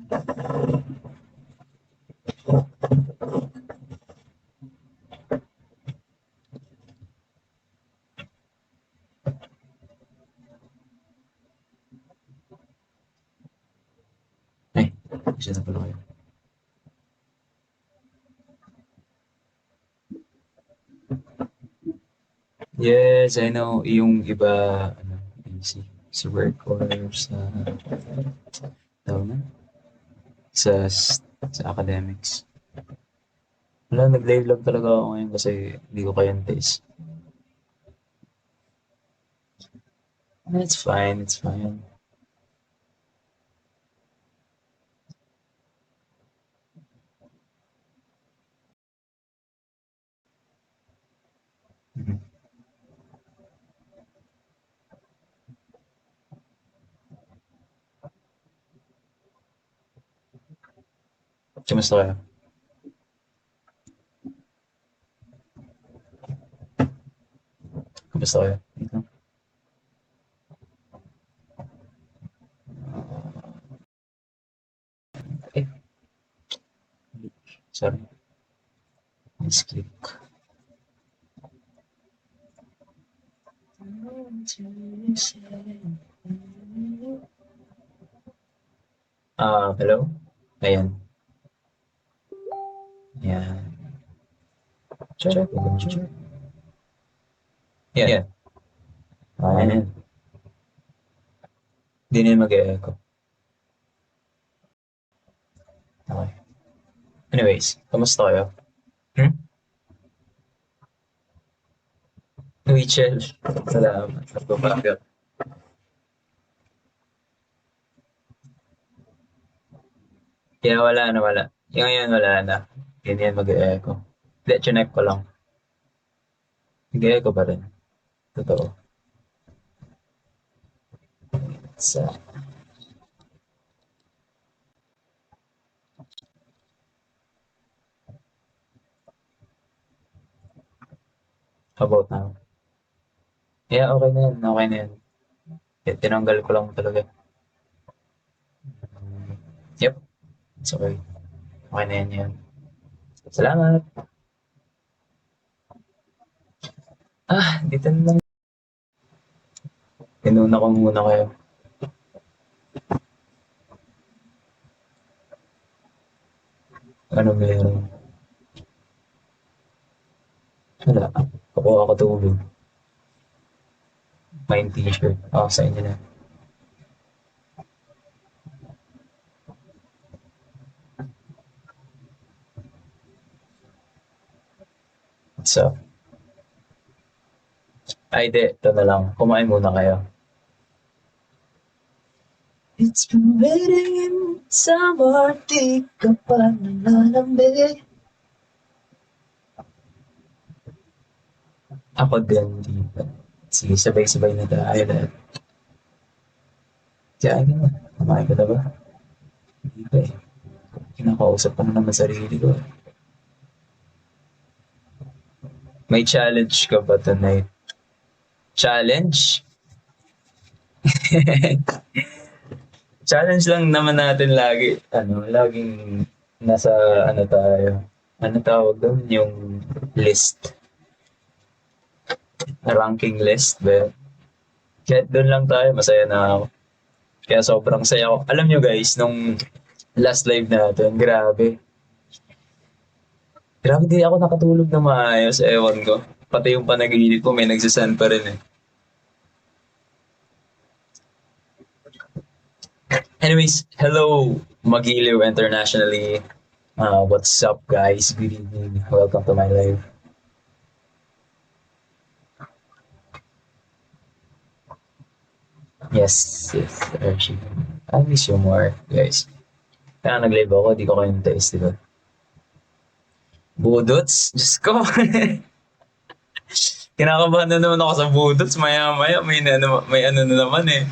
Ay, isa na pala kayo. Yes, I know. Yung iba, ano, busy sa work or sa, tawag na, sa academics. Wala, nag-live lang talaga ako ngayon kasi hindi ko kayang taste. It's fine, it's fine. Mhm. Kamusta kayo? Kamusta kayo? Dito? Eh, sorry. Misclick. Hello? Ayan. Ayan. Check. Check. Yan. Ayan. Hindi na mag-echo. Okay. Anyways, kamusta kayo? Hmm? Rachel. Salamat. Nagpapagal. Kaya wala na, wala. Yung ngayon wala na. Ganyan mag-echo. Hindi, chinek ko lang. Mag-echo pa rin. Totoo. So, how about now? Yeah, okay na yan. Okay na yan. Tinanggal ko lang talaga. Yep. It's okay. Okay na yan yan. Salamat. Dito na lang. Tinuna ko muna kayo. Ano meron? Wala. Kukuha ako tubig. May t-shirt. Sa inyo na. What's up? Ay, di. Ito na lang. Kumain muna kayo. It's been waiting in summer, di ka pa nananambi. Ako din, di ba? Sige, sabay-sabay na tayo lahat. Kaya ka na. Kumain ka na ba? Hindi ba eh. Kinakausap ko na naman sarili ko. May challenge ka ba tonight? Challenge? Challenge lang naman natin lagi. Laging nasa ano tayo. Ano tawag doon? Yung list. Ranking list ba? Kahit doon lang tayo, masaya na ako. Kaya sobrang saya ko. Alam nyo guys, nung last live natin, grabe. Grabe di ako nakatulog na maayos, ewan ko. Pati yung panaginip ko, may nagsasend pa rin eh. Anyways, hello Magiliw internationally. What's up guys? Good evening. Welcome to my live. Yes, Archie. I miss you more, guys. Kaya nag-live ako, di ko kayo taste, di ba? Budots? Diyos ko. Kinakabahan na naman ako sa budots. Maya-maya, may ano na naman eh.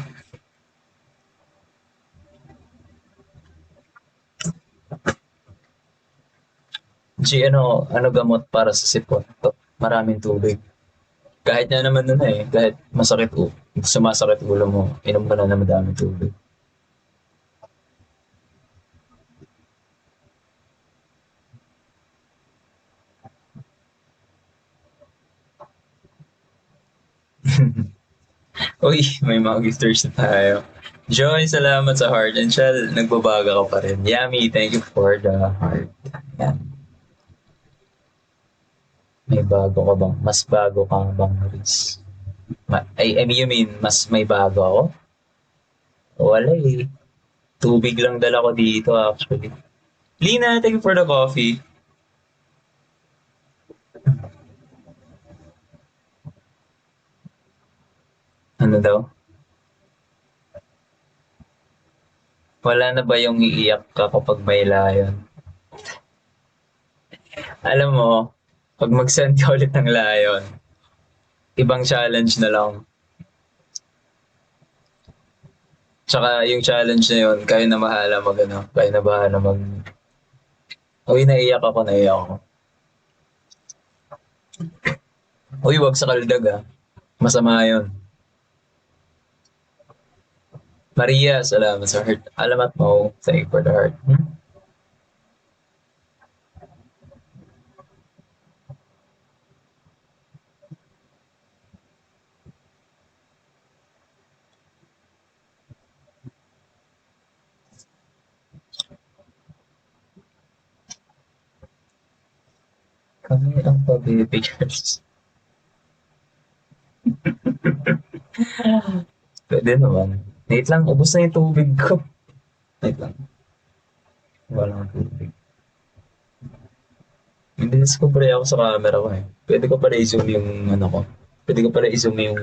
Ano gamot para sa sipon? Maraming tubig. Kahit na naman nun eh, kahit sumasakit ulo mo, inom ka na ng madaming tubig. Uy, may mga gifters na tayo. Joy, salamat sa heart. And Shell, nagbabaga ka pa rin. Yummy, thank you for the heart. Yan. May bago ka bang? Mas bago ka bang, Riz? I mean, you mean, mas may bago ako? Wala eh. Tubig lang dala ko dito actually. Lina, thank you for the coffee. Ano daw? Wala na ba yung iiyak ka kapag may layon? Alam mo, pag mag-send ka ulit ng layon, ibang challenge na lang. Tsaka yung challenge na yun, kayo na bahala mag ano, kayo na bahala mag... Uy, naiyak ako. Uy, wag sa kaldag ah. Masama yun. Maria, salamat sa heart. Alamat mo, thank you for the heart. Kami ang pabibigers. Pwede naman. Wait lang, ubos na yung tubig ko. Wait lang. Walang tubig. Hindi discover ako sa camera ko eh. Pwede ko pala i-zoom yung ano ko. Pwede ko pala i-zoom yung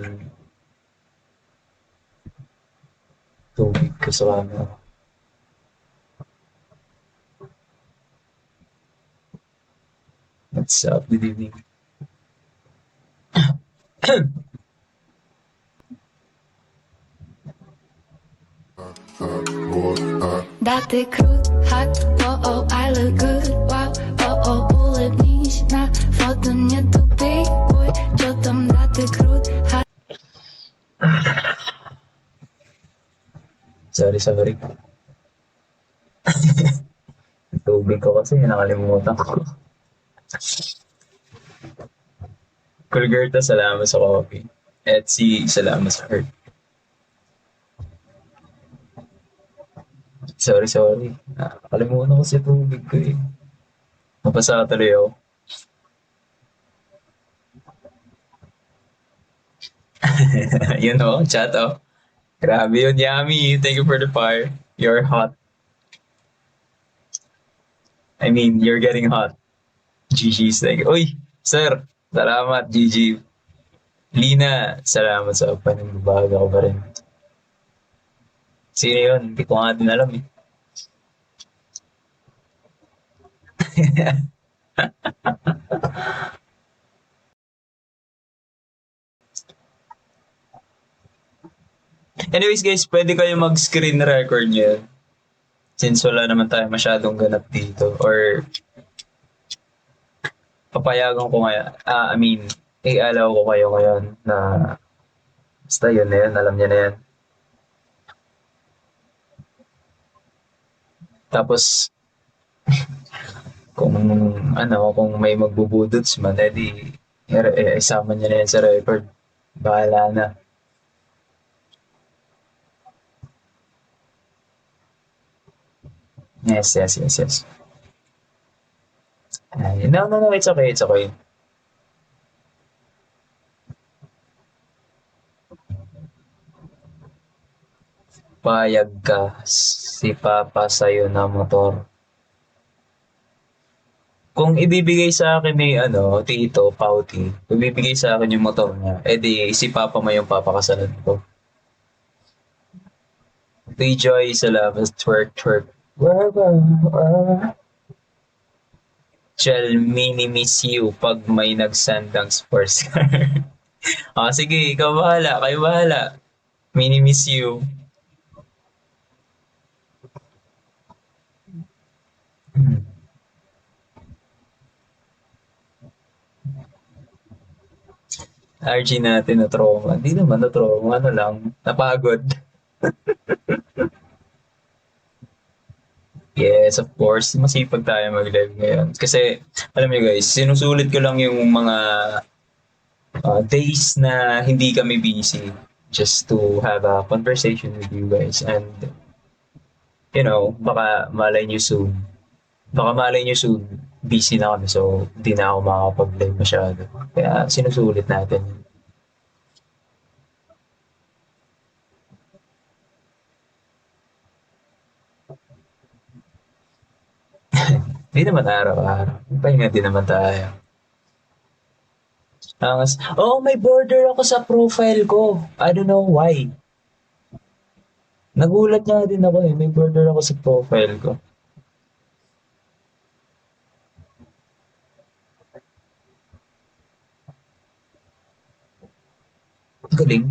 tubig ko sa camera ko. What's up? Good evening. Dati krut, hot, oh oh, I look good, wow, oh oh, ulit niż na foto nie tu big boy, čo tam dati krut, hot. Sorry. Tubig ko kasi, nakalimutan ko. Kulgerta, salamat sa coffee. Etsy, salamat sa heart. Sorry. Nakalimutan ko si tubig ko eh. Mapasa tuloy ako. Yun o, chat o. Grabe yun, Yummy. Thank you for the fire. You're hot. I mean, you're getting hot. GG's, thank you. Uy, sir. Salamat, GG. Lina, salamat sa panagbabaga ko pa rin. Sino yun? Hindi ko nga din alam eh. Anyways guys, pwede kayo mag-screen record nyo. Since wala naman tayo masyadong ganap dito. Or papayagan ko kaya, i-allow ko kayo ngayon na basta yun na yun, alam niya na yan. Tapos, kung may magbubudots man, edi isama niya na yan sa record. Bahala na. Yes. No, it's okay. Payag ka, si Papa sa'yo na motor. Kung ibibigay sa akin ni Tito, Pauti, ibibigay sa akin yung motor niya, edi si Papa mo yung papakasalan ko. Joy, salamat, twerk. Chel, mini-miss you pag may nagsandang sports car. Sige, kayo bahala. Mini-miss you. RG natin na trauma. Hindi naman na trauma, napagod. Yes, of course. Masipag tayo mag-live ngayon. Kasi, alam niyo guys, sinusulit ko lang yung mga days na hindi kami busy just to have a conversation with you guys and baka malay nyo soon. Baka malay nyo soon, busy na kami so hindi na ako makakapag-live masyado. Kaya sinusulit natin. Hindi naman araw-araw. Pahinga din naman tayo. May border ako sa profile ko. I don't know why. Nagulat nga din ako eh. May border ako sa profile ko. Galing.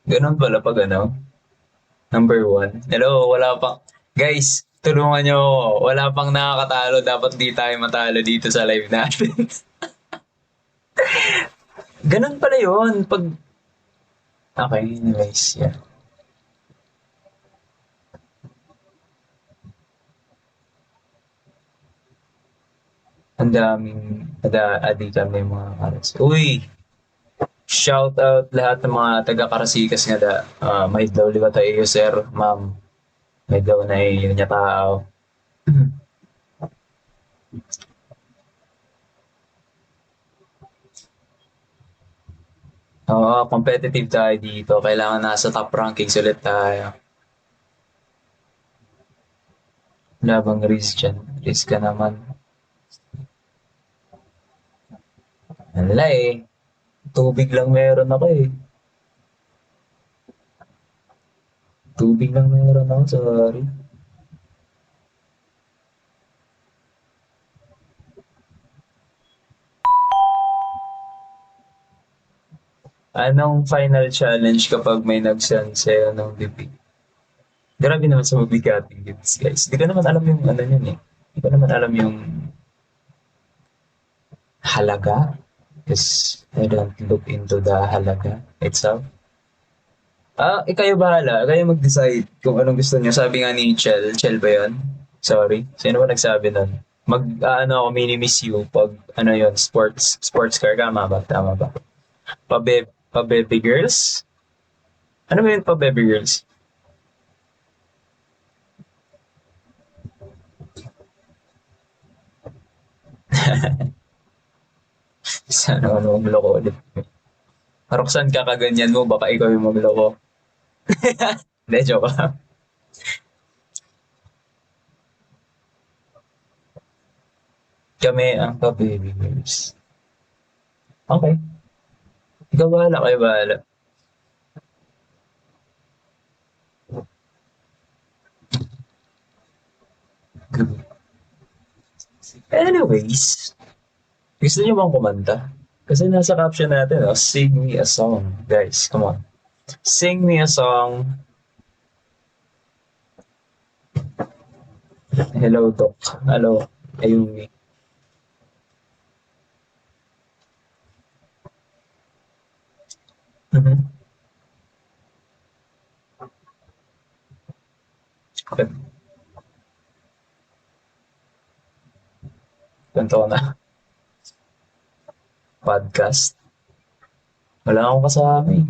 Ganun pala pag number 1. Hello, wala pang... Guys, tulungan nyo ako. Wala pang nakakatalo. Dapat di tayo matalo dito sa live natin. Ganun pala yun. Pag... Okay, anyways, yeah. Ang daming adi kami mga karas. Uy! Shout out lahat ng mga taga-Karasikas nga da. May daw liwa tayo sir, ma'am. May daw na yun niya tao. Oo, competitive tayo dito. Kailangan nasa top rankings ulit tayo. Labang Riz dyan. Riz ka naman. Wala eh. Tubig lang meron ako eh. Tubig lang meron ako, sorry. Anong final challenge kapag may nag-send sa'yo ng bibig? Grabe naman sa mabigating gifts, guys. Di ko naman alam yung yun eh. Di ko naman alam yung halaga. Because I don't look into the halaga itself. Ikayo bahala. Kayo mag-decide kung anong gusto niyo. Sabi nga ni Chel ba yun? Sorry. Sino ba nagsabi nun? Ako, mini-miss you pag, yun, sports car. Tama ba? Pa-baby girls? Ano ba yun pa-baby girls? Sana magloko ulit. Roxanne, kakaganyan mo, baka ikaw yung magloko. Hindi, joke lang. Kami ang pa-baby girls. Okay. Ikaw bahala, kayo bahala. Good. Anyways, gusto niyo bang kumanta? Kasi nasa caption natin, sing me a song. Guys, come on. Sing me a song. Hello, Doc. Hello, Ayumi. Mm-hmm. Okay. Ganito ko na. Podcast. Wala akong kasama eh.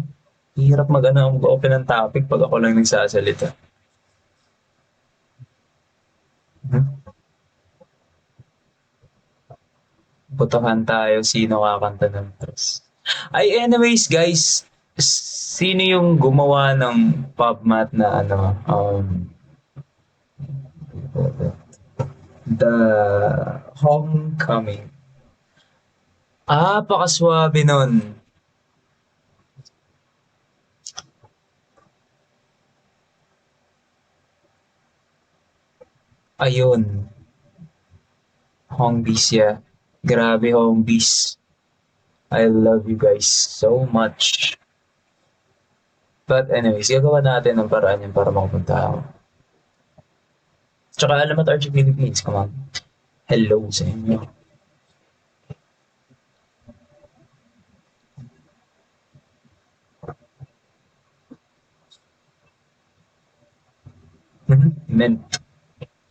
Hirap mag-open ng topic pag ako lang nagsasalita. Botohan tayo sino kakanta ng trust. Ay, anyways guys, sino yung gumawa ng PubMat na The Homecoming. Pakaswabe nun. Ayun. Hongbies, yeah. Grabe, Hongbies. I love you guys so much. But anyways, gagawa natin ng paraan yan para makapunta ako. Tsaka Alamat RG Philippines, come on. Hello sa inyo. Mint.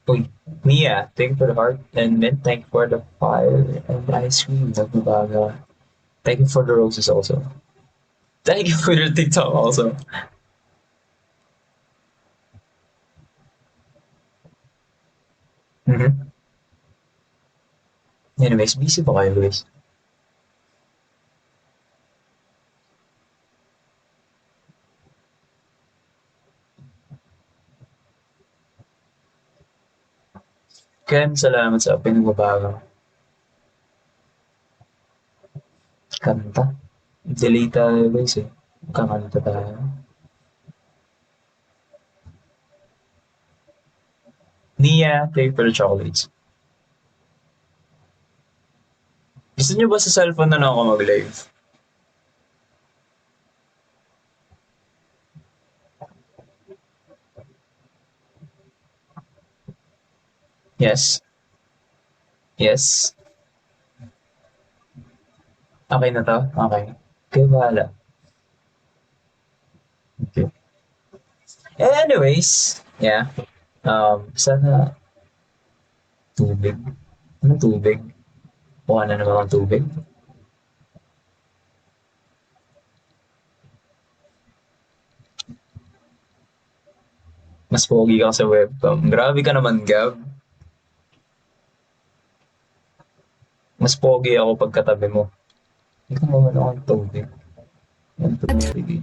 Uy, Mia, thank you for the heart. And Mint, thank you for the fire and ice cream. Nagbabaga. Thank you for the roses also. Thank you for your TikTok also. Mhm. Anyways, busy ba kayo guys? Ken, salamat sa pinagbabago. Kanta. Delay tayo guys eh. Kakanta tayo. Nia, thank you for the chocolates. Gusto niyo ba sa cellphone na lang ako mag-live? Yes. Yes. Okay na to? Okay. Okay, bahala. Okay. Anyways, yeah. Sana tubig. Ano tubig? Kuha na naman ang tubig. Mas pogi ka sa webcam. Grabe ka naman, Gab. Mas pogi ako pagkatabi mo. Hindi ko naman ako ng tubig. Ang tubig eh.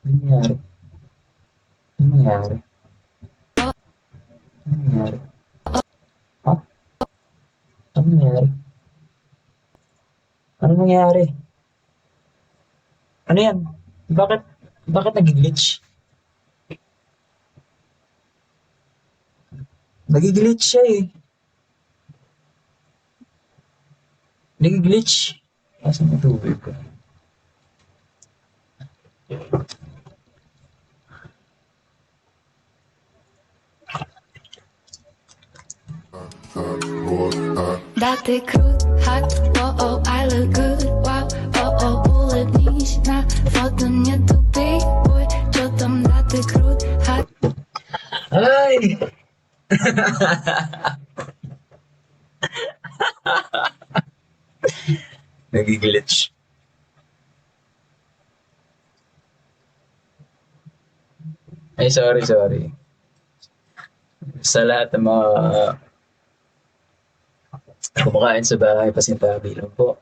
Ano nangyari? Ano nangyari? Ano nangyari? Ha? Ano nangyari? Ano nangyari? Ano yan? Bakit? Bakit nag-glitch? Nag-glitch siya eh. Nag-glitch. Asan yung tubig ko? Даты крут, hot, oh oh, I look good, wow, oh oh, улыбнись, на фото не тупи, ой, чё там, даты крут, hot. Ay! Nag-glitch. Ay, sorry, sorry. Sa lahat ng mga kumakain sa bahay, pasintabi lang po.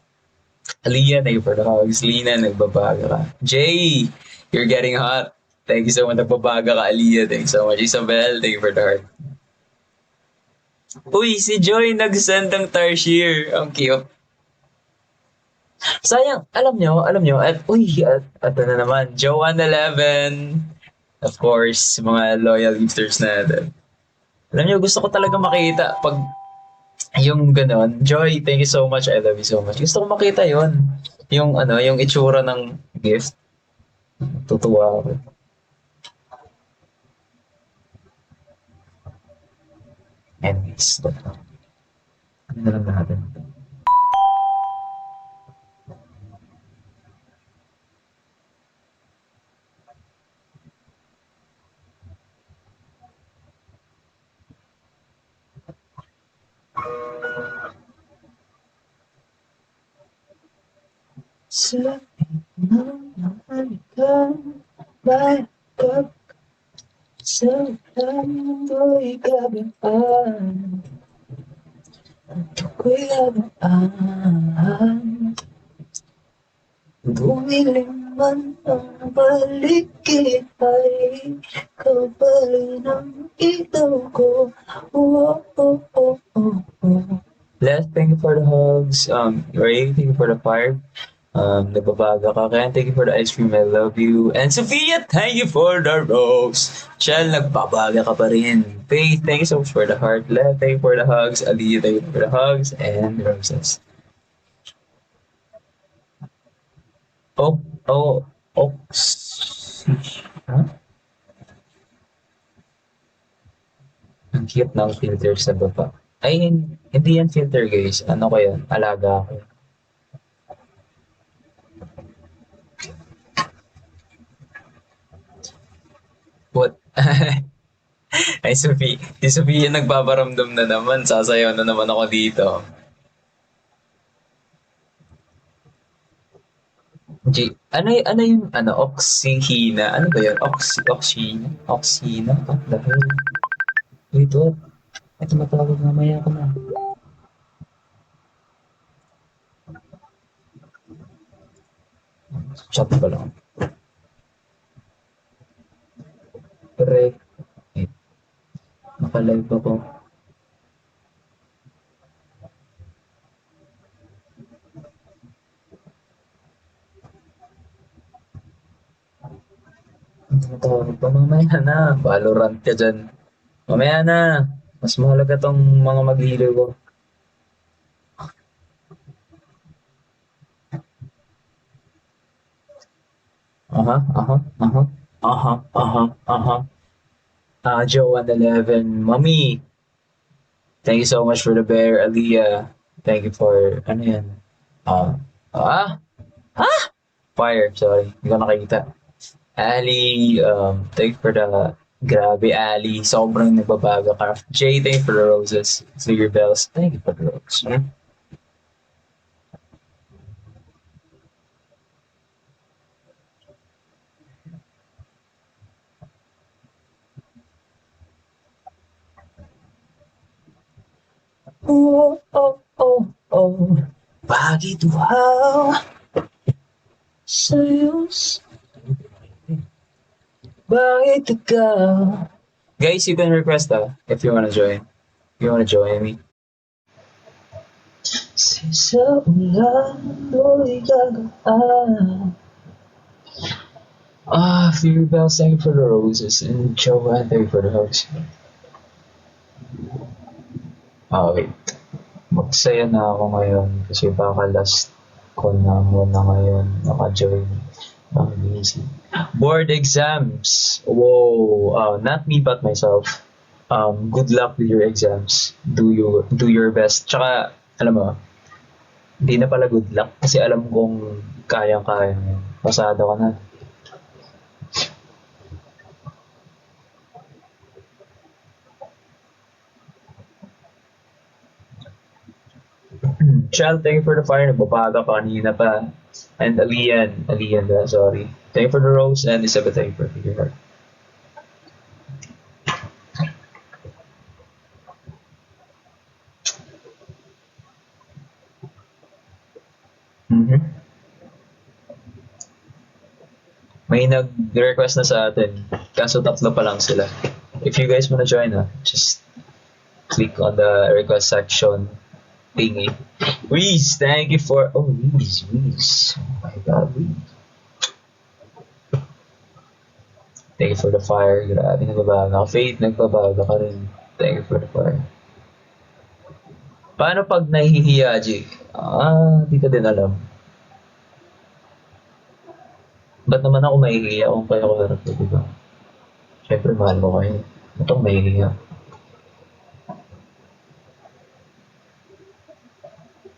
Aliyah, thank you for the hugs. Lina, nagbabaga ka. Jay, you're getting hot. Thank you so much. Nagbabaga ka, Aliyah. Thank you so much. Isabel, thank you for the heart. Uy, si Joy nag-send ng Tarsier. Ang cute. Sayang, alam nyo, at ano naman, Joanne11. Of course, mga loyal listeners natin. Alam nyo, gusto ko talaga makita pag yung ganon. Joy, thank you so much. I love you so much. Gusto ko makita yon. Yung ano, yung itsura ng gift. Tutuwa ako. Anyways, ano na lang natin. Sa bakit sa mundo ikabaan ako'y labaan bumiling man ang paligid ay ikaw pa rin ang ilaw ko. Oh, oh, oh, oh, oh. Les, thank you for the hugs. Ray, thank you for the fire. Nagbabaga ka. Ken, thank you for the ice cream. I love you. And Sophia, thank you for the rose. Shell, nagbabaga ka pa rin. Faith, thank you so much for the heart. Lev, thank you for the hugs. Ali, thank you for the hugs. And roses. Oh, oh, oh. Huh? Ang cute ng filter sa baba. Ay, hindi yan filter guys. Ano ko yan? Alaga ko. What? Ay, Sophie. Si Sophie yung nagpaparamdam na naman. Sasayaw na naman ako dito. Ano yung, oxyhina? Ano ba yun? Oxyhina? Oxyhina? What the hell? Wait, what? Ito matawag mamaya ko na. Chat pa lang. Correct. Wait, nakalive ako. Matawag pa mamaya na. Valorant ka dyan. Mamaya na. Mas mahalaga tong mga maglilo ko. Aha, aha, aha. Aha, aha, aha. Joe 111. Mommy, thank you so much for the bear. Aliyah, thank you for, ano yan? Ah, ah, fire, sorry. Hindi ko nakikita. Ali, thank you for the, grabe Ali, sobrang nagbabago ka. Jay, thank you for the roses. Figure bells, thank you for the roses. Oh, oh, oh, oh. Bakit wow? Sa'yo, bakit ikaw? Guys, you can request if you wanna join. If you wanna join me. Sa ulan mo'y gagaan. Fear bells, thank you for the roses. And Joanne, thank you for the hugs. Wait. Magsaya na ako ngayon kasi baka last ko na muna ngayon naka-join. Busy. Board exams. Whoa. Not me but myself. Good luck with your exams. Do your best. Tsaka, alam mo, hindi na pala good luck kasi alam kong kayang-kaya mo. Pasado ka na. Chal, thank you for the fire. Nagbabaga ka kanina pa. And Alian, sorry. Thank you for the rose and Isabel, thank you for the heart. Mm-hmm. May nag-request na sa atin. Kaso tatlo pa lang sila. If you guys wanna join, just click on the request section thingy. Reese, thank you for... Oh, Reese. Oh my God, Reese. Thank you for the fire. Grabe, nagbabaga. Faith, nagbabaga ka rin. Thank you for the fire. Paano pag nahihiya, G? Di ko din alam. Ba't naman ako mahihiya kung kaya ko harap ko, diba? Siyempre, mahal mo kayo. Ba't ako mahihiya?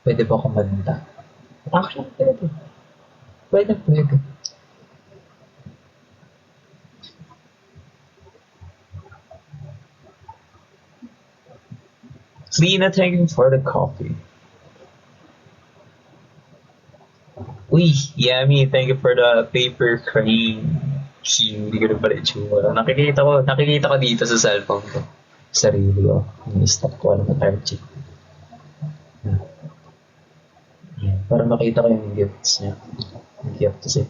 Pwede ba kumanta? Actually, pwede. Pwede. Lena, thank you for the coffee. Uy, Yummy, thank you for the paper crane. Hindi ko na pala itsura. Nakikita ko dito sa cellphone ko. Sarili ko. Ini-stop ko alam na target. Para makita ko yung gifts niya. Yung gift kasi.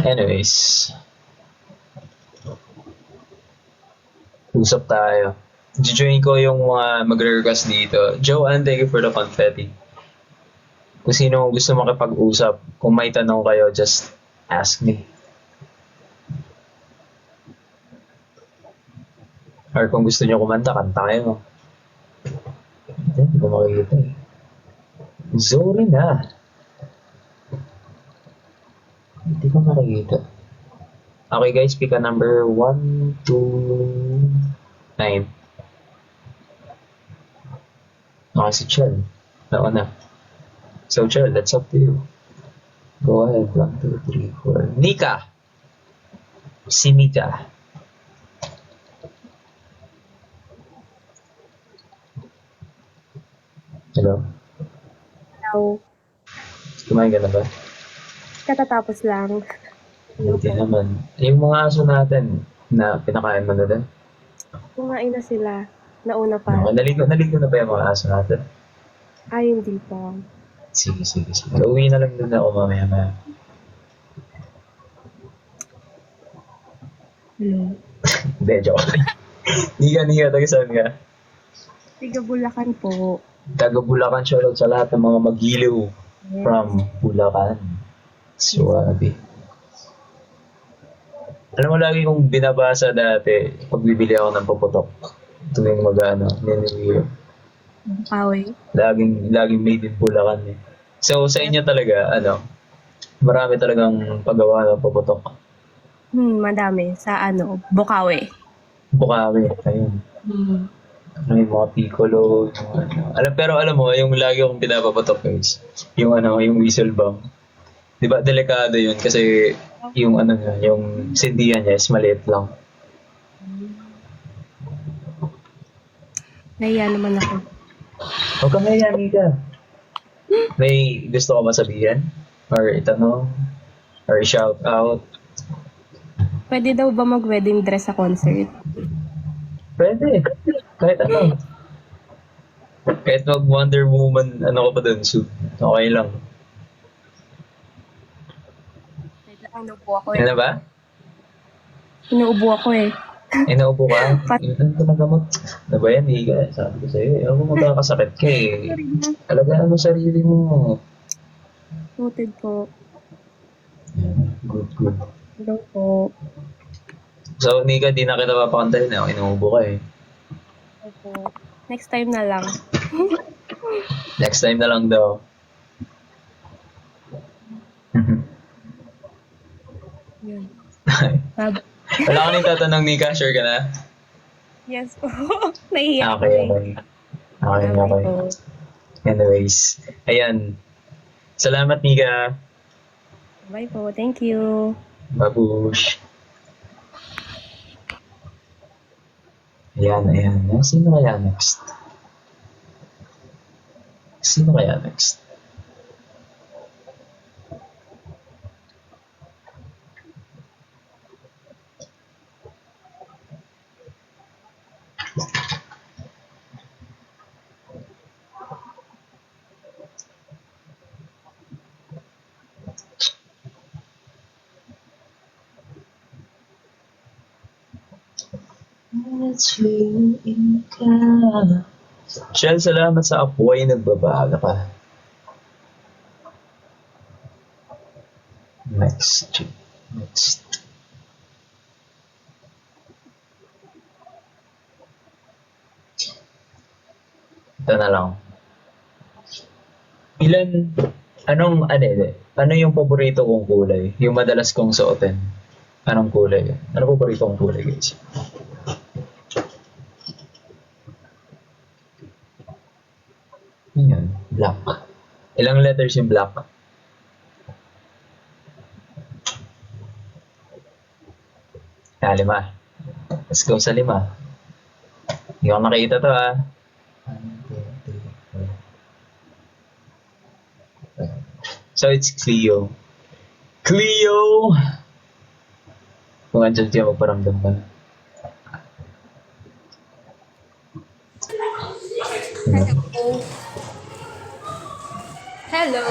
Anyways. Usap tayo. Join ko yung mga magre-request dito. Joanne, thank you for the confetti. Kung sino gusto makipag-usap, kung may tanong kayo, just ask me. Or kung gusto nyo kumanta, kanta kayo. Hindi ko makikita eh. Sorry na. Hindi ko makikita. Okay guys, pick a number 1, 2, 9. Okay, si Chel. Nauna. So Chel, that's up to you. Go ahead. 1, 2, 3, 4. Nika! Si Mika. Hello? Hello. Kumain ka na ba? Katatapos lang. Buti naman. Yung mga aso natin na pinakain mo na din. Kumain na sila. Nauna pa. No, naligo na ba yung mga aso natin? Ay, hindi pa. Sige. Uwi na lang din ako mamaya. Hello. Hindi, joke. Nika, taga saan ka? Tiga Bulacan po. Taga Bulacan, shoutout sa lahat ng mga magiliw from Bulacan. Suwabe. Alam mo, lagi kong binabasa dati pag bibili ako ng paputok tuwing New Pawi. Laging made in Bulacan eh. So, sa inyo talaga, marami talagang paggawa ng paputok. Madami. Sa Bukawi. Bukawi, ayun. May mga piccolo, pero alam mo, yung lagi akong pinapapatok guys, yung whistle bomb. Di ba, delikado yun kasi yung yung sindihan niya is maliit lang. Nahiya naman ako. Huwag kang mayayani ka. May gusto ka masabihan? Or itanong? Or shout out? Pwede daw ba mag-wedding dress sa concert? Pwede. Kahit ano. Kahit mag Wonder Woman, ka pa dun, suit. Okay lang. Inuubo ako Ano ba? Inuubo ako eh. Naupo ka? Ano ka na gamot? Ano ba yan, Higa? Sabi ko sa'yo, ako magkakasakit ka eh. Alagaan mo sarili mo. Noted po. Good. Hello po. So, Nika, di na kita papakantahin na. Inuubo ka eh. Opo. Next time na lang. Next time na lang daw. Yun. Wala ka nang tatanong, Nika. Sure ka na? Yes po. Nahiya ako Okay. eh. Okay. po. Anyways. Ayan. Salamat, Nika. Bye po. Thank you. Babush. Ayan. Sino kaya next? Shell, salamat sa apoy nagbabaga ka. Next. Ito na lang. Ano yung paborito kong kulay? Yung madalas kong suotin. Anong kulay? Ano paborito kong kulay, guys? Yun, black. Ilang letters yung black? Lima. Let's go sa 5. Hindi ko nakita to ah. 1, 2, 3, 4. So it's Cleo. Kung andyan siya, magparamdam ka na. Hello.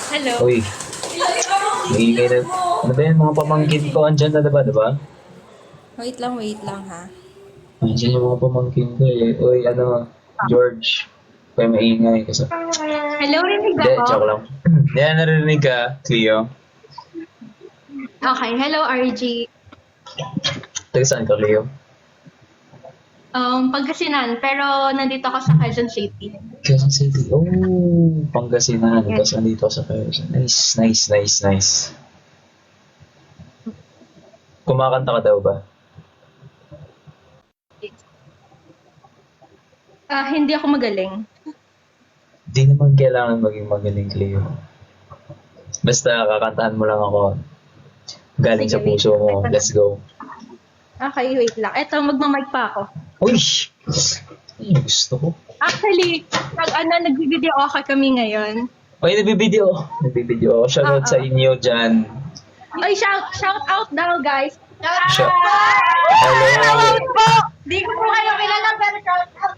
Hello. Uy. Maingay na. Ano ba yan? Mga pamangkin ko andyan na diba? Wait lang ha. Andyan yung mga pamangkin ko eh. Uy, George. Kaya maingay kasi. Hello, rinig Hindi, ako. joke lang. Hindi, narinig ka, Cleo. Okay, hello RG. Taga saan ka, Cleo? Pagkasinan, pero nandito ako sa Quezon City. Quezon City. Oh, Pangasinan. Tapos nandito ako sa Quezon. Nice. Kumakanta ka daw ba? Hindi ako magaling. Di naman kailangan maging magaling, Cleo. Basta kakantahan mo lang ako. Galing Sige, sa puso wait. mo. Let's go. Okay, wait lang. Eto, magmamic pa ako. Uy! Ay, gusto ko. Actually, nag-video okay kami ngayon. Ay, nabibideo. Nabibideo ako. Shoutout sa inyo dyan. Ay, shout out daw, guys. Shout- Hello Hello. po! Di ko po kayo kilala, pero shout out.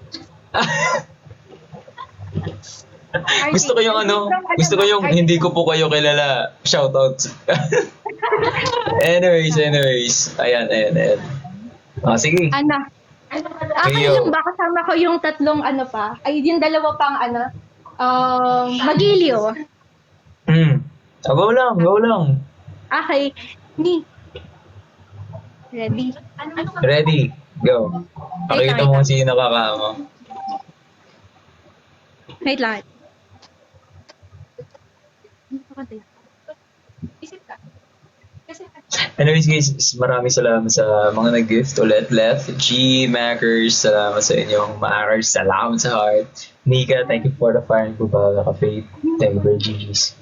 Gusto ko yung gusto ko yung hindi ko po kayo kilala. Shoutout. anyways. Ayan. Sige. Akin yung ba kasama ko yung tatlong pa? Ay, yung dalawa pang Magilio. Go lang. Okay. Ready? Ready. Go. Pakita mo kung sino nakakama. Wait lang. Anyways guys, maraming salamat sa mga nag-gift ulit left. G, Mackers, salamat sa inyong Mackers, salamat sa heart. Nika, thank you for the fire and Bubala Ka-Faith. Thank you for GG's.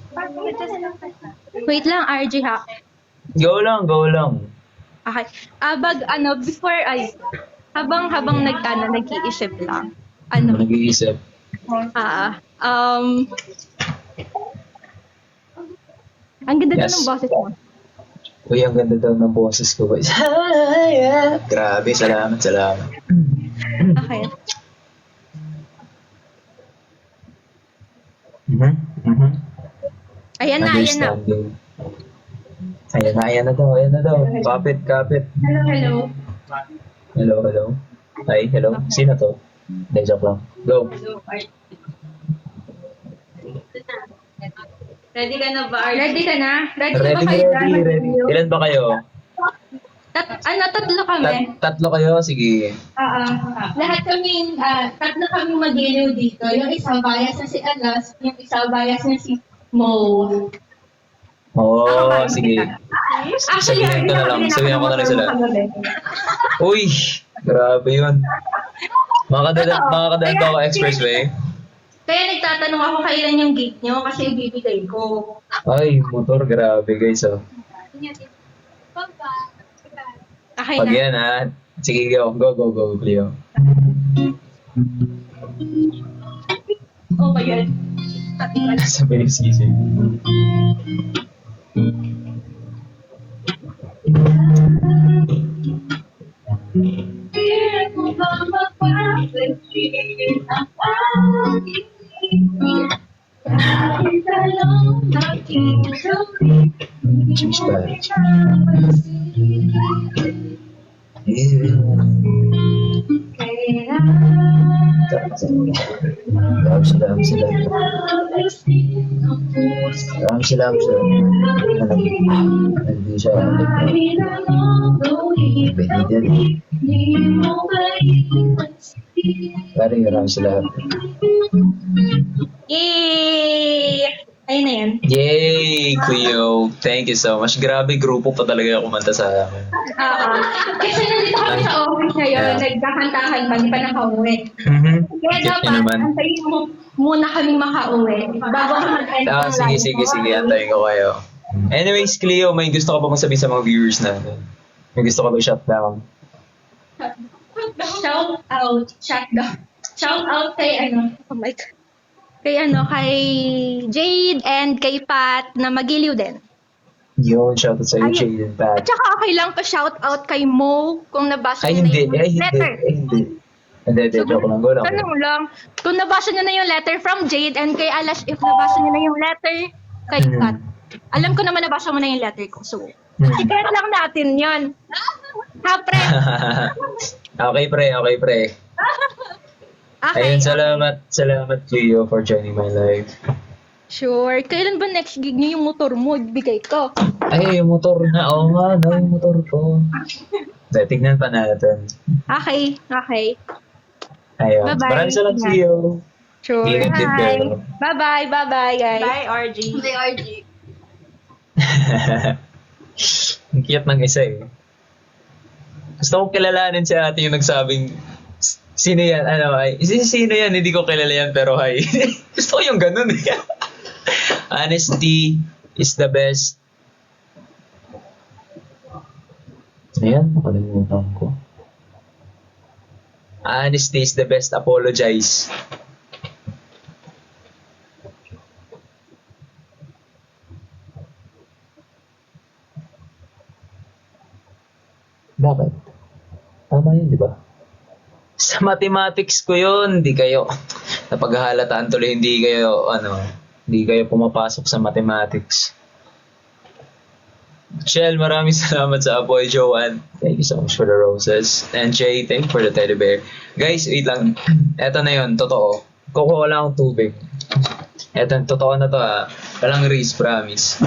Wait lang, RJ ha. Go lang. Okay. Before habang nag-iisip lang. Nag-iisip. Ang ganda daw Yes. ng boses mo. Uy, ang ganda daw ng boses ko guys. Grabe, salamat. Okay. Ayan na. Understanding. Ayan na daw. Kapit. Hello. Hello. Ay, hello. Sino to? Hindi, joke lang. Go. Ready ka na ba? Ready ka na? Ready Ready. Ilan ba kayo? Tatlo kami. Tatlo kayo? Sige. Lahat kami, tatlo kami mag-iliw dito. Yung isa bias na si Alas, yung isa bias na si Mo. Sige. Sabihin ko na lang sila. Uy, grabe yun. Makakadaan ba ako expressway? Kaya nagtatanong ako kailan yung gate nyo kasi ibibigay ko. Ay, motor, grabe guys. Oh. Okay Pag na. yan ha. Sige, go, Cleo. Oh my God. Sabi ni Sisi. Cheese bag. Salamat sila. Hindi siya. Pwede din. Maraming salamat. Yay! Ayun na yan. Yay, Cleo. Thank you so much. Grabe, grupo pa talaga kumanta sa amin. Kasi nandito kami sa office ngayon, Yeah. nagkakantahan pa, di pa nakauwi. Kaya Cute niyo dapat, naman. antayin mo muna kami makauwi bago ka mag-end ng live. Sige. Antayin ko kayo. Anyways, Cleo, may gusto ko pa magsabihin sa mga viewers natin. May gusto ko ba shut down? Shout out kay oh my God. Kay Jade and kay Pat na magiliw din. Yun, shoutout sa iyo, Ayun. Jade and At Pat. saka okay lang pa shout out kay Mo kung nabasa Ay, niya hindi. na yung letter. Hindi, joke lang. Go lang. Tanong lang, kung nabasa niya na yung letter from Jade and kay Alash, if nabasa niya na yung letter kay Pat. Alam ko naman nabasa mo na yung letter ko. So, secret lang natin yon. Ha, pre? Okay, pre. Okay. Ayun, salamat Cleo for joining my live. Sure. Kailan ba next gig niyo yung motor mo? Ibigay ko. Ay, yung motor na. Oo nga, no, yung motor ko. Tignan pa natin. Okay. Ayun. Bye-bye. Maraming salamat Cleo. Sure. Ingat din Hi. kayo. Bye-bye, guys. Bye, RG. Ang cute ng isa eh. Gusto kong kilalanin si ate yung nagsabing, sino yan? Sino yan? Hindi ko kilala yan pero hi. Gusto ko yung ganun eh. Honesty is the best. Ayan, nakalimutan ko. Honesty is the best apologize. Bakit? Tama yun, di ba? Sa mathematics ko yun, hindi kayo, napaghahalataan tuloy, hindi kayo pumapasok sa mathematics. Shell, maraming salamat sa apoy. Joanne, thank you so much for the roses. And Jay, thank you for the teddy bear. Guys, wait lang. Eto na yun, totoo. Kukuha lang akong tubig. Eto, totoo na to ha. Walang race, promise.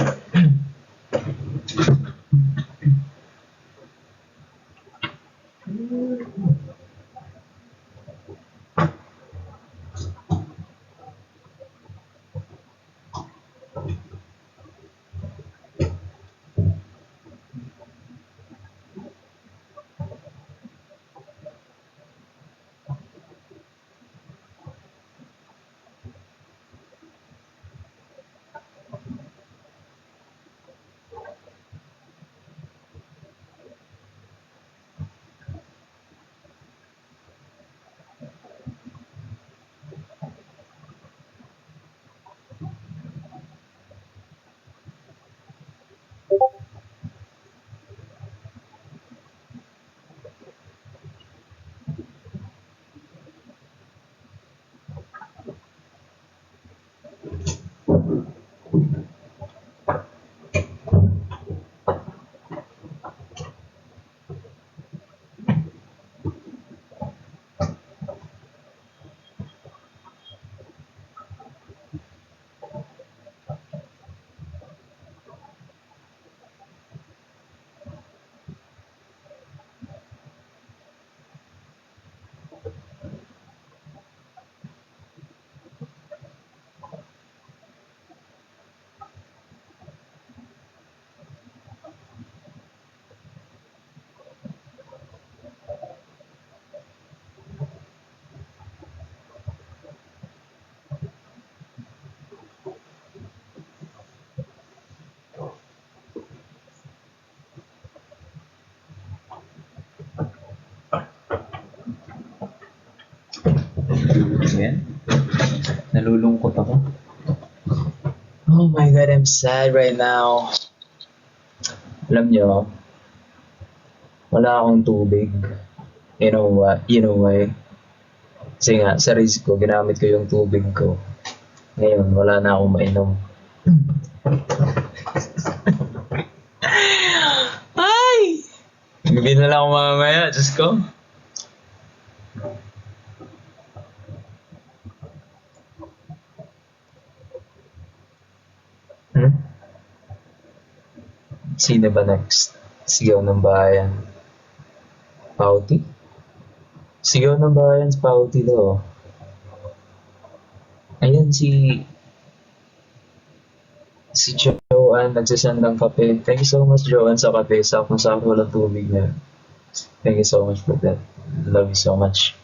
Ayan. Nalulungkot ako. Oh my God, I'm sad right now. Alam nyo, wala akong tubig. You know what? You know why? Kasi nga, sa race ko, ginamit ko yung tubig ko. Ngayon, wala na akong mainom. Ay! Bibili na lang ako mamaya, Diyos ko. Sino ba next? Sigaw ng bayan. Pauti? Sigaw ng bayan, Pauti daw. Ayan si Joanne nagsasend ng kape. Thank you so much, Joanne, sa kape. Sakong-sakong walang tubig na. Thank you so much for that. Love you so much.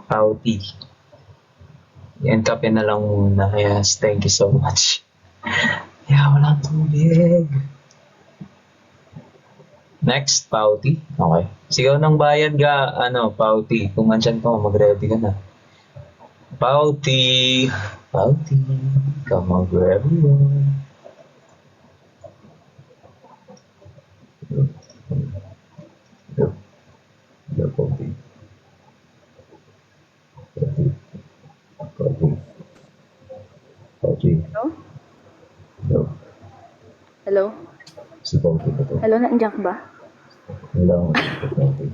Pauti. Yan, kape na lang muna. Yes, thank you so much. Walang tubig. Next, Pauti. Okay. Sigaw ng bayan ga, Pauti. Kung andyan ka, mag-ready ka na. Pauti. Pauti. Come on, everyone. Go, Pauti. Pauti. Pauti. Pauti. Hello? Hello. Hello? Si Pauti ba to? Hello, nandiyan ka ba? Hello. Si Pauti.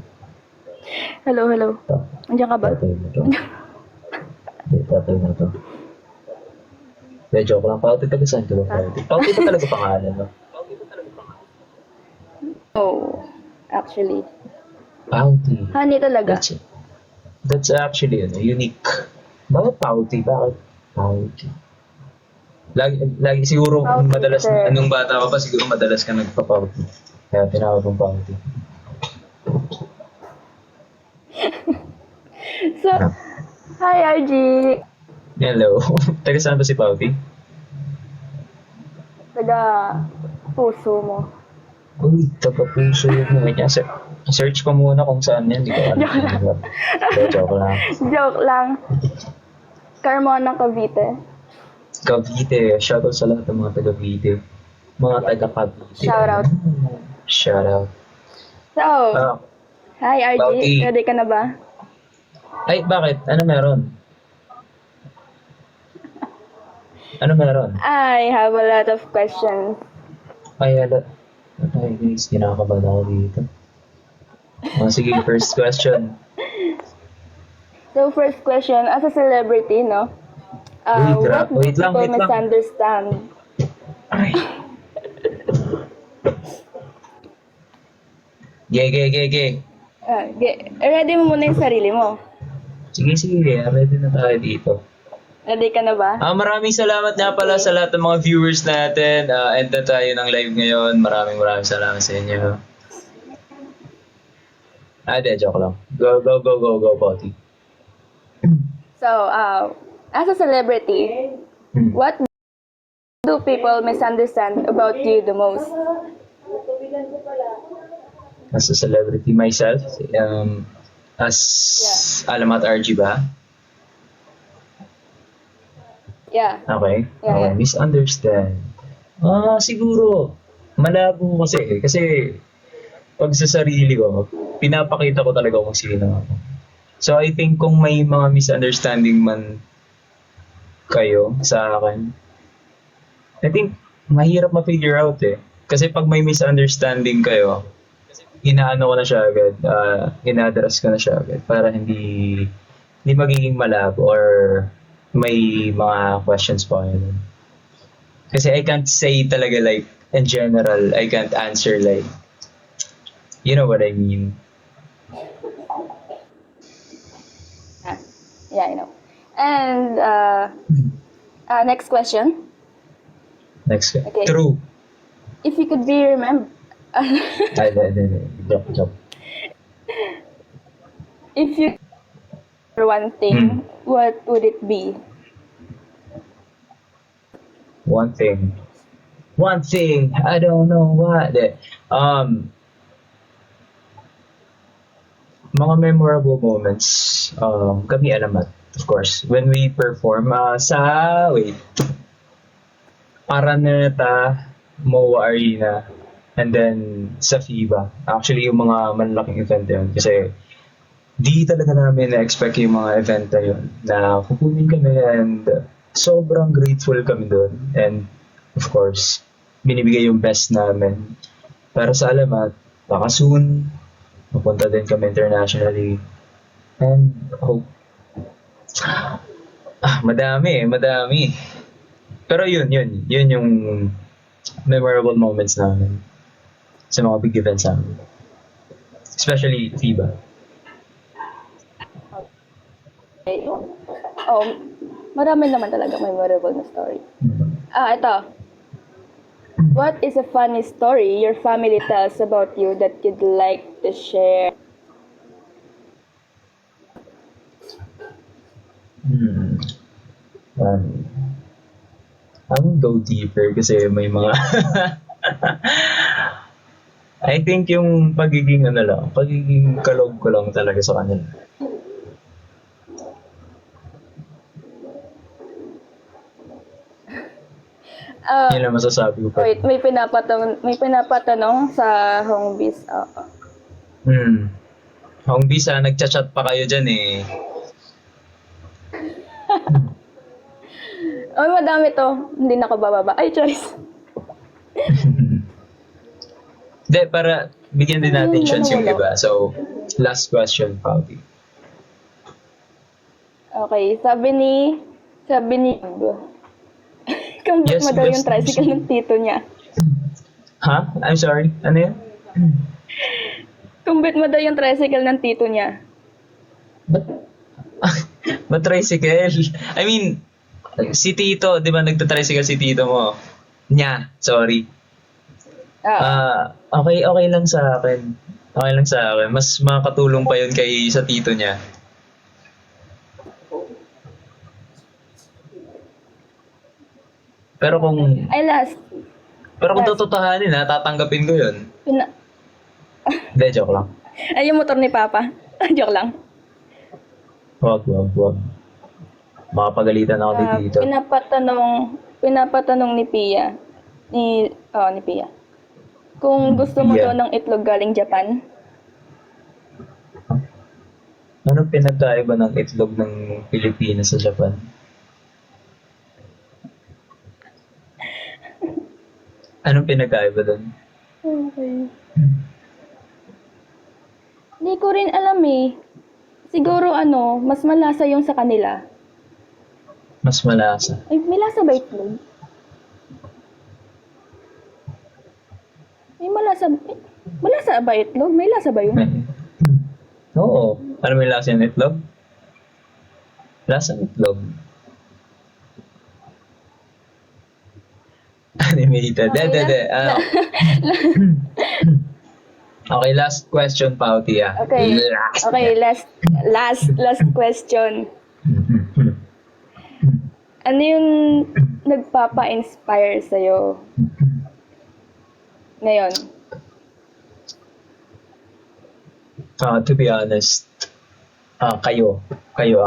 Hello, hello. Nandiyan ka ba? Tatay mo to. Hindi, tatay mo to. Hindi, joke lang. Pauti, taga saan ka ba, Pauti? Pauti ba talaga pangalan, no? Oh, actually. Pauti. Honey talaga. That's actually unique. Bakit Pauti? Bakit Pauti? Lagi siguro Pauti, madalas, sir. anong bata ka pa, siguro madalas ka nagpa-Pauti. Kaya tinawag kong Pauti. So, hi RG. Hello. Taga saan ba si Pauti? Taga puso mo. Uy, taga puso yun. Search ko muna kung saan yan. Hindi ko alam. Joke lang. Joke lang. Carmona, Cavite. Cavite. Shoutout sa lahat ng mga taga Cavite. Mga taga Cavite. Shoutout. Shoutout. So, Ah, hi RJ, Bauti. ready ka na ba? ay, bakit? Ano meron? Ano meron? I have a lot of questions. Ay, ay guys, kinakabahan ako dito. Sige, first question. So, first question, as a celebrity, no? What do Wait lang, people wait lang. misunderstand? Ay. Ge. Ready mo muna yung sarili mo. Sige, ready na tayo dito. Ready ka na ba? Maraming salamat nga pala sa lahat ng mga viewers natin. End na tayo ng live ngayon. Maraming salamat sa inyo. Joke lang. Go, Poti. So, as a celebrity, what do people misunderstand about you the most? As a celebrity myself, as Alamat RG ba? Yeah. Okay. Yeah. Misunderstand. Siguro, malabo kasi. Kasi, pag sa sarili ko, pinapakita ko talaga kung sino ako. So, I think kung may mga misunderstanding man kayo sa akin, I think, mahirap ma-figure out eh. Kasi pag may misunderstanding kayo, inaano ko na siya agad, ina-address ko na siya agad para hindi magiging malabo or may mga questions pa kayo. Kasi I can't say talaga like, in general, I can't answer like, you know what I mean? Yeah, I know. And next question. Next. Okay. True. If you could be remembered, Ay, joke. if you for one thing, what would it be? One thing. I don't know what. Mga memorable moments. Kami Alamat, of course. When we perform Araneta, MOA Arena, and then sa FIBA. Actually, yung mga malalaking event yun. Kasi di talaga namin na-expect yung mga event na yun. Na kukunin kami and sobrang grateful kami doon. And of course, binibigay yung best namin. Para sa Alamat, baka soon, mapunta din kami internationally. And hope. Madami. Pero yun yung memorable moments namin sa mga big events namin. Especially FIBA. Okay. Marami naman talaga memorable na story. Ito. What is a funny story your family tells about you that you'd like to share? I won't go deeper kasi may mga I think yung pagiging kalog ko lang talaga sa kanila. Yun lang masasabi ko pa. Wait, may pinapatanong sa Hongbis. Hongbis nagchat-chat pa kayo dyan eh. Madami to. Hindi nakabababa. Ay, choice. Hindi, para bigyan din natin chance yung iba. So, last question, Pauti. Okay, sabi ni kumbit mo daw yung tricycle ng tito niya. Ha? I'm sorry? Ano yun? Kumbit mo daw yung tricycle ng tito niya. Ba't tricycle? I mean, si Tito, di ba nagta-tricycle si Tito mo? Sorry. Okay lang sa akin. Okay lang sa akin. Mas makakatulong pa yun kay sa Tito niya. Pero kung Last. tototohanin tatanggapin ko yun. Hindi, joke lang. Ay, yung motor ni Papa. Joke lang. Wag. Makapagalitan ako ni Tito. Pinapatanong ni Pia. Ni Pia. Kung gusto mo Pia. daw ng itlog galing Japan. Anong pinagkaiba ng itlog ng Pilipinas sa Japan? Anong pinagkaiba doon? Okay. Hindi ko rin alam eh. Siguro mas malasa yung sa kanila. Mas malasa. Ay, may lasa ba itlog? Malasa ba itlog? May lasa ba yun? Oo. Ano may lasa yung itlog? Lasa ng itlog. Animated. Okay, Okay, last question, Pauti. Okay. Okay, last question. Ano yung nagpapa-inspire sa'yo ngayon? To be honest, kayo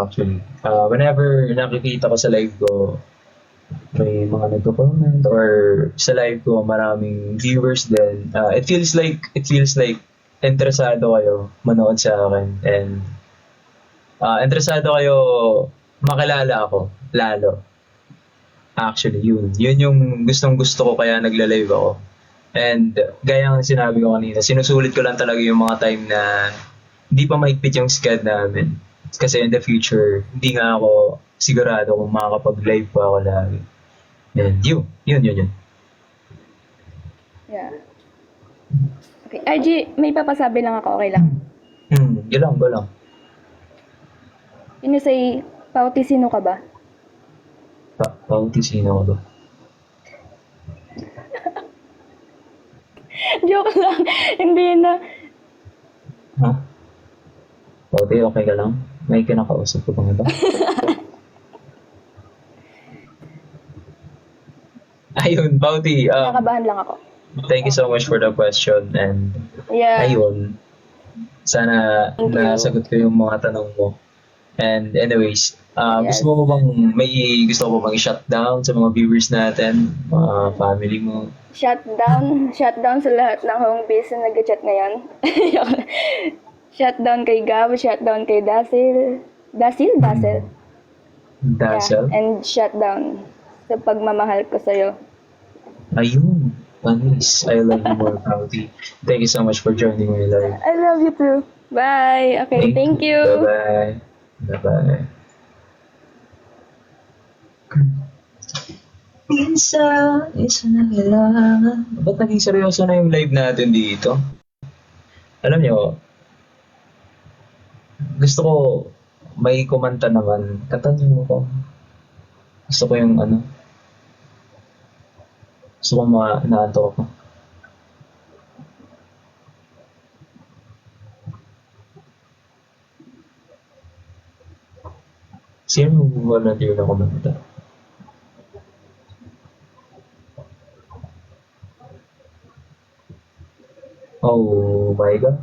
actually. Whenever nakikita ko sa live ko, may mga nagko-comment or sa live ko maraming viewers din. It feels like interesado kayo manood sa akin and interesado kayo makilala ako lalo. Actually, yun yung gustong-gusto ko kaya nagla-live ako. And gaya ng sinabi ko kanina, sinusulit ko lang talaga yung mga time na hindi pa mahigpit yung schedule namin. Kasi in the future, hindi nga ako sigurado kung makakapag-live pa ako lagi. And yun. Yeah. Okay. RG, may papasabi lang ako, okay lang? Yun lang, go lang. Can you say, Pauti, sino ka ba? Pauti, sino ka ba? Joke lang. Hindi na. Ha? Pauti, okay ka lang? May kinakausap ko bang iba? Ayun, Pauti. Nakabahan lang ako. Thank you so much for the question. And Yeah. ayun, sana Thank you. nasagot ko yung mga tanong mo. And anyways, Yes. gusto mo ba bang i-shutdown sa mga viewers natin, mga family mo? Shutdown sa lahat ng home base na nag-chat ngayon. Shutdown kay Gab, shutdown kay Dasil. Dasil? Dazzle? Yeah. And shutdown sa pagmamahal ko sa'yo. Ayun. Panis. I love you more, Pauti. Thank you so much for joining my live. I love you too. Bye. Okay, thank you. Bye-bye. Bye-bye. Minsan, isa na kailangan. Ba't naging seryoso na yung live natin dito? Alam nyo, gusto ko may kumanta naman. Katanong mo ko. Gusto ko yung gusto ko naanto ako. Sino volunteer na kumanta? Oh my God.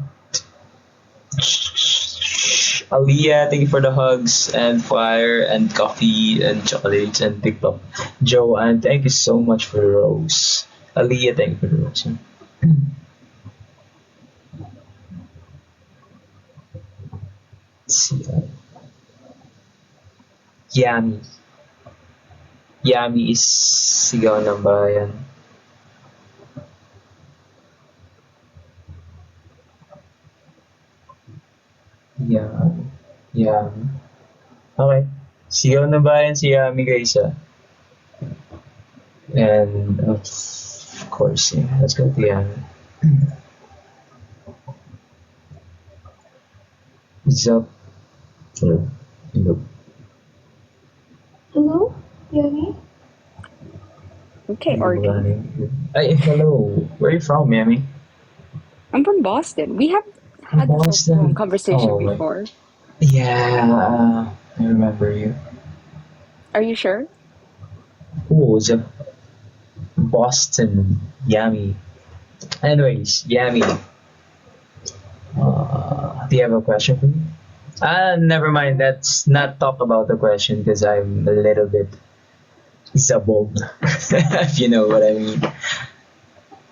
Aliyah, thank you for the hugs and fire and coffee and chocolates and TikTok. Joanne, thank you so much for the rose. Aliyah, thank you for the rose. Let's see. Yummy. Yummy is sigaw ng bayan. Yummy. Okay. Sigaw ng bayan si Yummy, guys. And of course, yeah. Let's go to Yummy. What's up? Hello. Hello? Yummy? Okay, Orgy. Hey, hello. Where are you from, Yummy? I'm from Boston. We have had this Boston. conversation Oh, before. Yeah, I remember you. Are you sure? Oh, it's a Boston. Yummy. Anyways, Yummy. Do you have a question for me? Never mind. Let's not talk about the question because I'm a little bit zabog, if you know what I mean.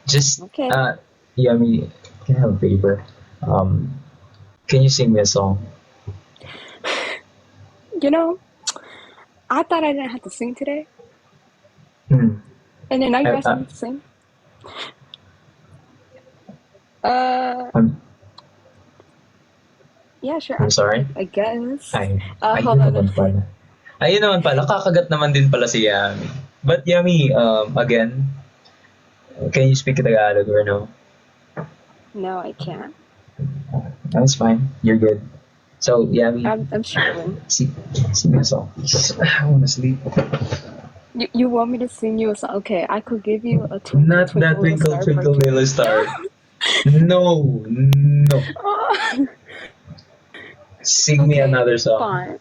Just, Okay. Yummy, can I have a favor? Can you sing me a song? You know, I thought I didn't have to sing today, Hmm. and then now you're I, asking I, me to sing. Uh, I'm, yeah, sure. I'm sorry. I guess. Ay, Hold ayun on. naman pala. Ayun naman pala, kakagat naman din pala si Yami. But Yami, again, can you speak Tagalog or no? No, I can't. That's fine. You're good. So, Yami, I'm struggling. sing me a song. I wanna sleep. You want me to sing you a song? Okay, I could give you a Twinkle Not that Twinkle Little Twinkle Star Twinkle part 2. Little Star. No, no. Oh, Sing me okay, another song. fine.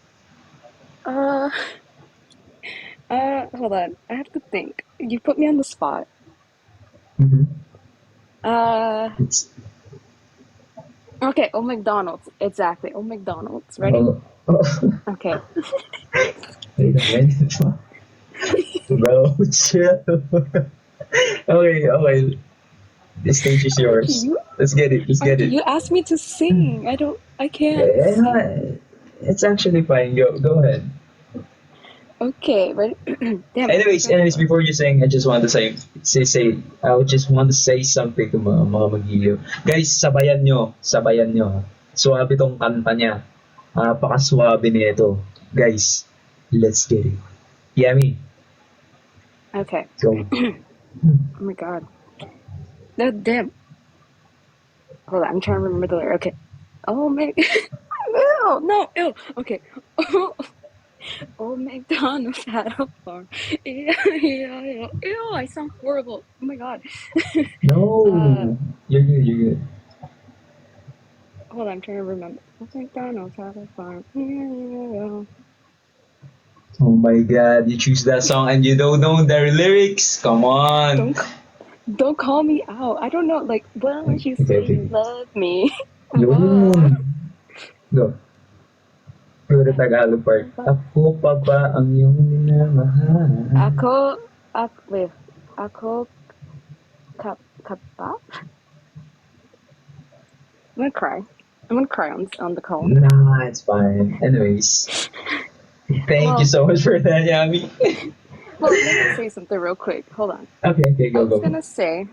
Uh, hold on. I have to think. You put me on the spot. Mm-hmm. Uh, It's, okay. Oh, McDonald's. Exactly. Oh, McDonald's. Ready? oh. Okay. Wait a minute. Bro, chill. Okay. The stage is yours. You, Let's get it. Let's get Archie, it. you asked me to sing. I can't sing. Yeah, it's actually fine. Go ahead. Okay, ready? Damn, I Anyways, forgot the. before you sing, I just want to say, I would just want to say something to mga magiliw. Guys, sabayan nyo. Suwabe tong kanta niya. Napakaswabe nito. Guys, let's get it. Yummy, Okay. go. Oh my god. No, damn. Hold on, I'm trying to remember the lyric. Okay. Oh my. Ew, no, ew. Okay. Oh, McDonald's had a farm. Ew, I sound horrible. Oh my god. No, you're good. Hold on, I'm trying to remember. Oh, McDonald's had a farm. Ew. Oh my god, you choose that song and you don't know their lyrics? Come on. Don't call me out. I don't know. Like, won't you say you Okay. love me? Whoa. Yun. Go. Go to Tagalog part. Ako pa ba ang iyong minamahal? Wait. Ako, kapa? I'm gonna cry. I'm gonna cry on the call. Nah, it's fine. Anyways, thank you so much for that, Yami. Well, let me say something real quick. Hold on. Okay, I go. was gonna say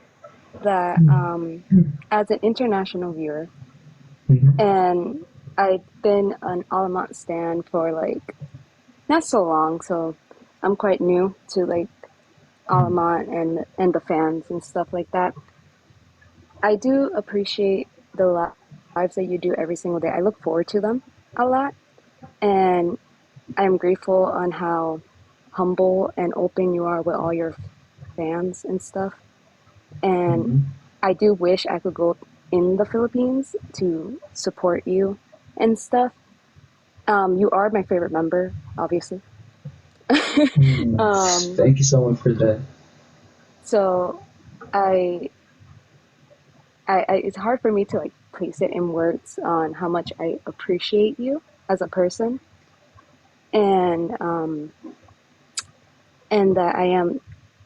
that as an international viewer, Mhm. and I've been an Alamat stan for like not so long, so I'm quite new to like Alamat and the fans and stuff like that. I do appreciate the lives that you do every single day. I look forward to them a lot, and I'm grateful on how humble and open you are with all your fans and stuff. And Mhm. I do wish I could go in the Philippines to support you and stuff. You are my favorite member, obviously. Thank you so much for that. So I it's hard for me to like place it in words on how much I appreciate you as a person, and that I am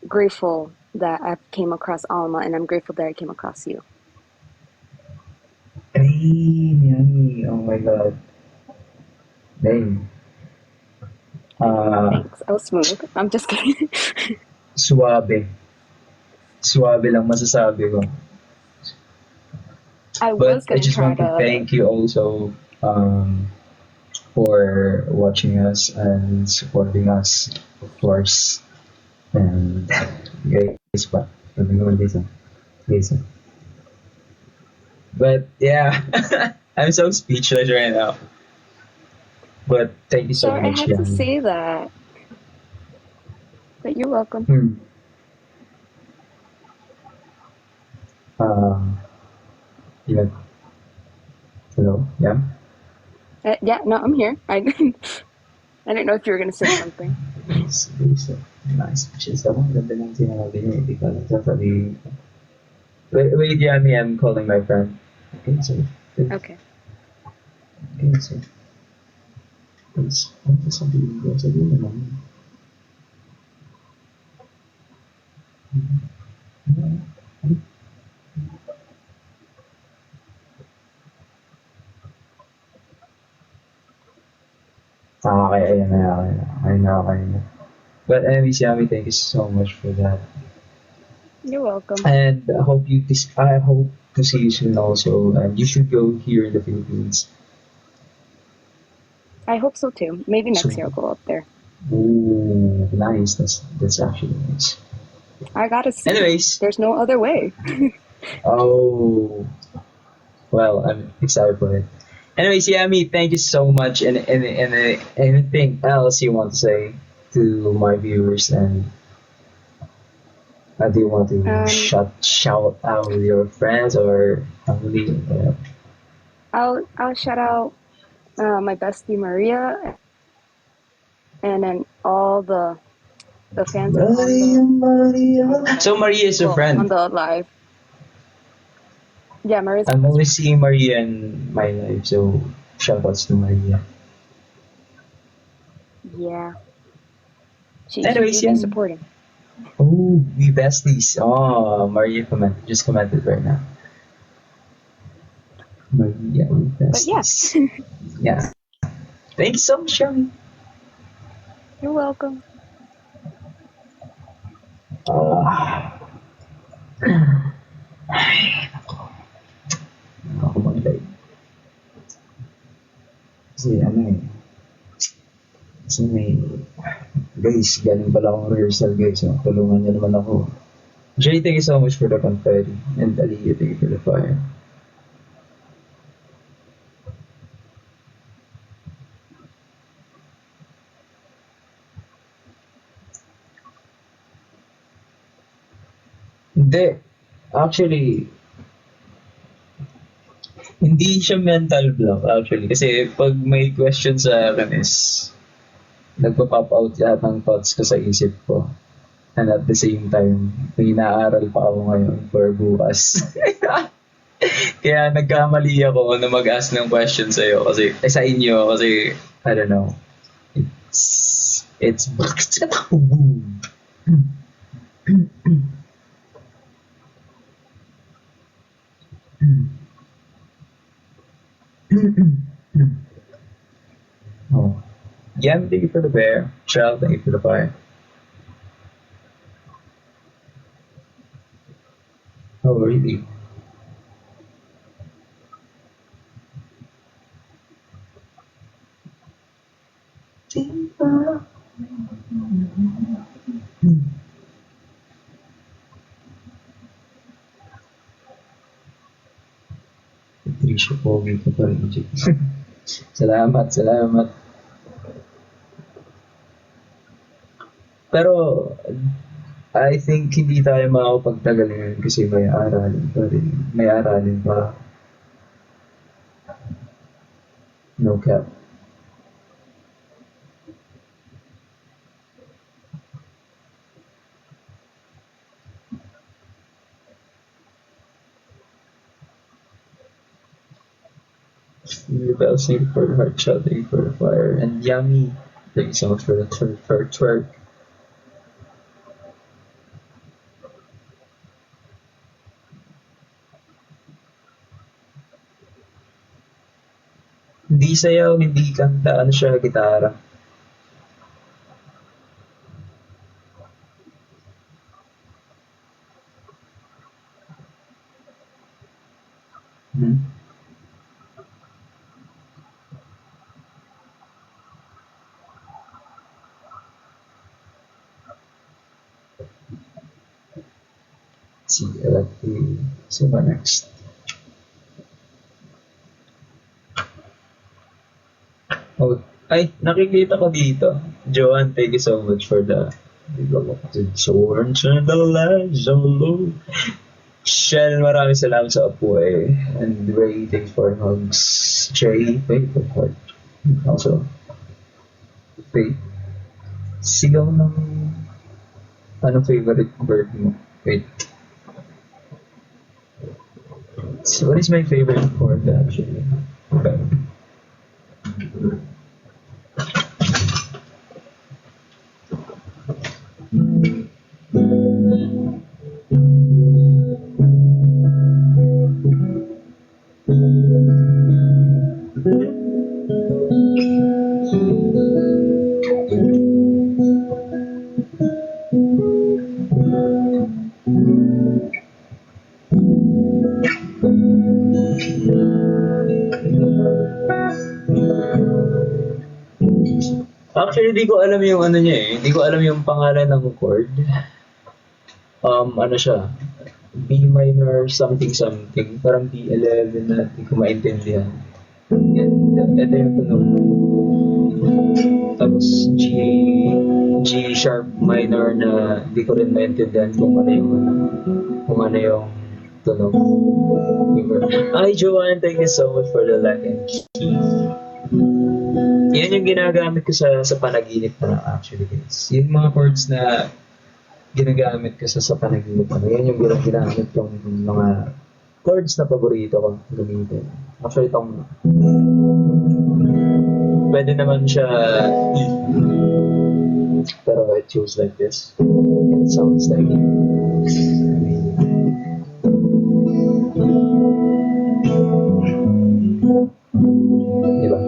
grateful that I came across Alma, and I'm grateful that I came across you. Ay, Yami. Oh my god. Dang. Thanks. I was smooth. I'm just kidding. Suwabe. Suwabe lang masasabi ko. I But was I gonna just try want to to. thank you also for watching us and supporting us, of course. And guys pa, sabi naman dito. Listen. But yeah, I'm so speechless right now. But thank you so Sorry, I much, had to Yami. say that. But you're welcome. Yeah. Hello, yeah. Yeah, no, I'm here. I didn't know if you were gonna say something. Nice. She's the one that the names because that's what wait, Yami, I'm calling my friend. Okay, so Okay. Okay, so, ano sabihin ko? Sabihin mo naman. Okay, ayun na, okay na. But anyways, Yami, thank you so much for that. You're welcome. And I hope to see you soon also. And you should go here in the Philippines. I hope so too. Maybe next So, year I'll go up there. ooh, nice. That's actually nice. I gotta see. Anyways, There's no other way. oh, well, I'm excited for it. Anyways, Yami, thank you so much. And anything else you want to say to my viewers? And do you want to Um, shout out your friends or family? I'll shout out my bestie Maria, and then all the fans on the So Maria is your on friend. the live. Yeah, Maria's I'm only seeing Maria in my life, so shout outs to Maria. yeah. Anyways, She's yeah. been supporting. Oh, we besties. Oh, Maria just commented right now. Maria, we But yeah, besties. Yeah. Thank you so much, Yami. you're welcome. Ah. Ay, ako mag-live. Kasi kasi guys, galing pala akong rehearsal guys. So, tulungan niyo naman ako. Jay, thank you so much for the confetti. And Aliyah, thank you for the fire. Hindi. Actually, hindi siya mental block actually. Kasi pag may question sa akin is nagpa-pop out lahat ng thoughts ko sa isip ko. And at the same time, may inaaral pa ako ngayon for bukas. Kaya nagkamali ako na mag-ask ng question sa'yo kasi sa inyo kasi I don't know. It's oh. Yam, thank you for the bear. Shell, thank you for the fire. Oh, really? Trisha, pogi ka pa rin, Jake. Salamat. Pero, I think hindi tayo makakapagtagal ngayon kasi may aralin pa rin. May aralin pa. No cap. Rebels, thank you for the heart shot, thank you for the fire. And Yummy, thank you so much for the twerk. Hindi sayaw, hindi kanta, ano siya, gitara. Hmm? See, so what next? Oh, ay, nakikita ko dito. Joanne, thank you so much for the Soaring to the lights of low. Shell, maraming salamat sa apoy. And Ray, thanks for hugs. Jay, thank you for heart. Also, wait. Sigaw ng ano favorite bird mo? Wait. So what is my favorite chord actually? Okay. Actually, di ko alam yung ano niya eh. Hindi ko alam yung pangalan ng chord. Ano siya? B minor something something. Parang B11 na hindi ko maintindihan. Yan. Ito yung tunog. Tapos G sharp minor na hindi ko rin maintindihan kung ano yung tunog. Hi Joanne, thank you so much for the like and key. Yan yung ginagamit ko sa panaginip na actually guys. Yung mga chords na ginagamit ko sa panaginip na yan yung ginagamit yung mga chords na paborito ko gamitin. Actually itong pwede naman siya pero it feels like this and it sounds like diba?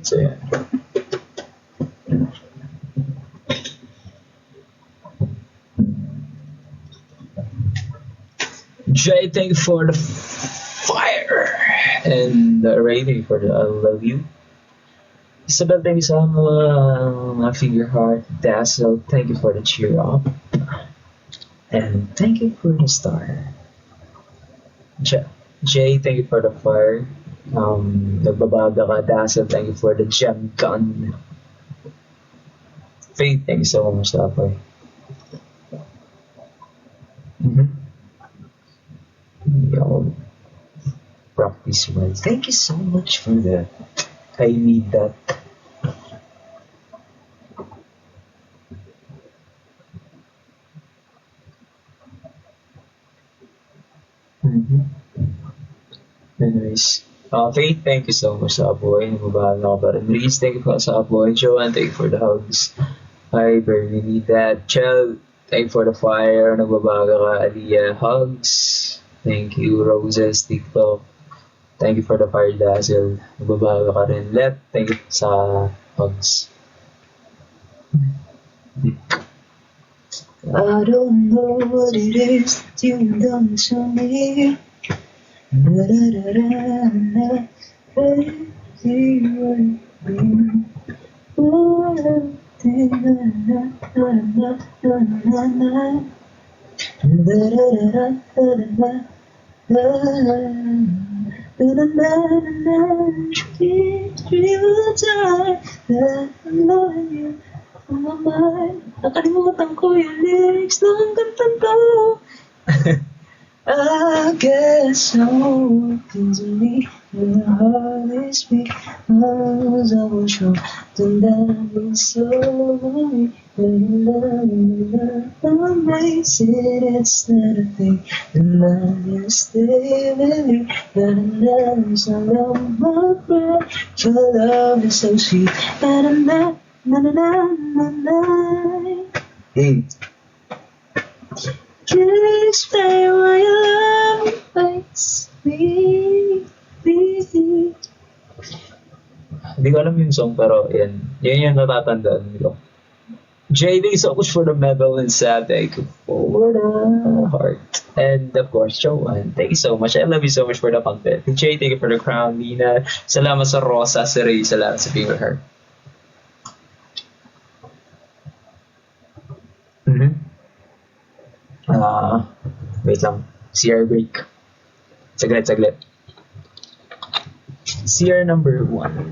So yeah. Jay, thank you for the fire and the rating for the I love you. Isabel, thank you so much. My finger heart. Dazzle, thank you for the cheer up. And thank you for the star. Jay, thank you for the fire. Nagbabaga ka. Dazzle, thank you for the gem gun. Faith, thank you so much, Tapoy. Yo, practice well. Thank you so much for that. I need that. Anyways, Faith, thank you so much, Aboy. Nagbabahala ka pa rin. Reese, thank you for sa Aboy. Joanne, thank you for the hugs. I barely need that. Chel, thank you for the fire. Nagbabaga ka. Aliyah, hugs. Thank you, Roses, TikTok. Thank you for the fire, Dazzle. Nagbabaga ka rin. Let, thank you sa hugs. I don't know what it is that you've done to me. Nakalimutan ko yung lyrics ng kantang ko. I guess so to me when the heart is big. Arms I will show them that it's so lonely. When love makes it, it's not a thing. And I just stay with you. And I'm so long, my breath. Your love is so sweet. And na na na na na na. Hey. Can't explain why your love makes me. Hindi ko alam yung song pero yan yung natatandaan ko. JD, so much for the medal and sad. Thank you for the heart. And of course, Joanne, thank you so much. I love you so much for the content. Jay, thank you for the crown. Nina, salamat sa Rosa. Si Ray, salamat sa finger heart. Wait lang. CR break. Saglit. CR number 1.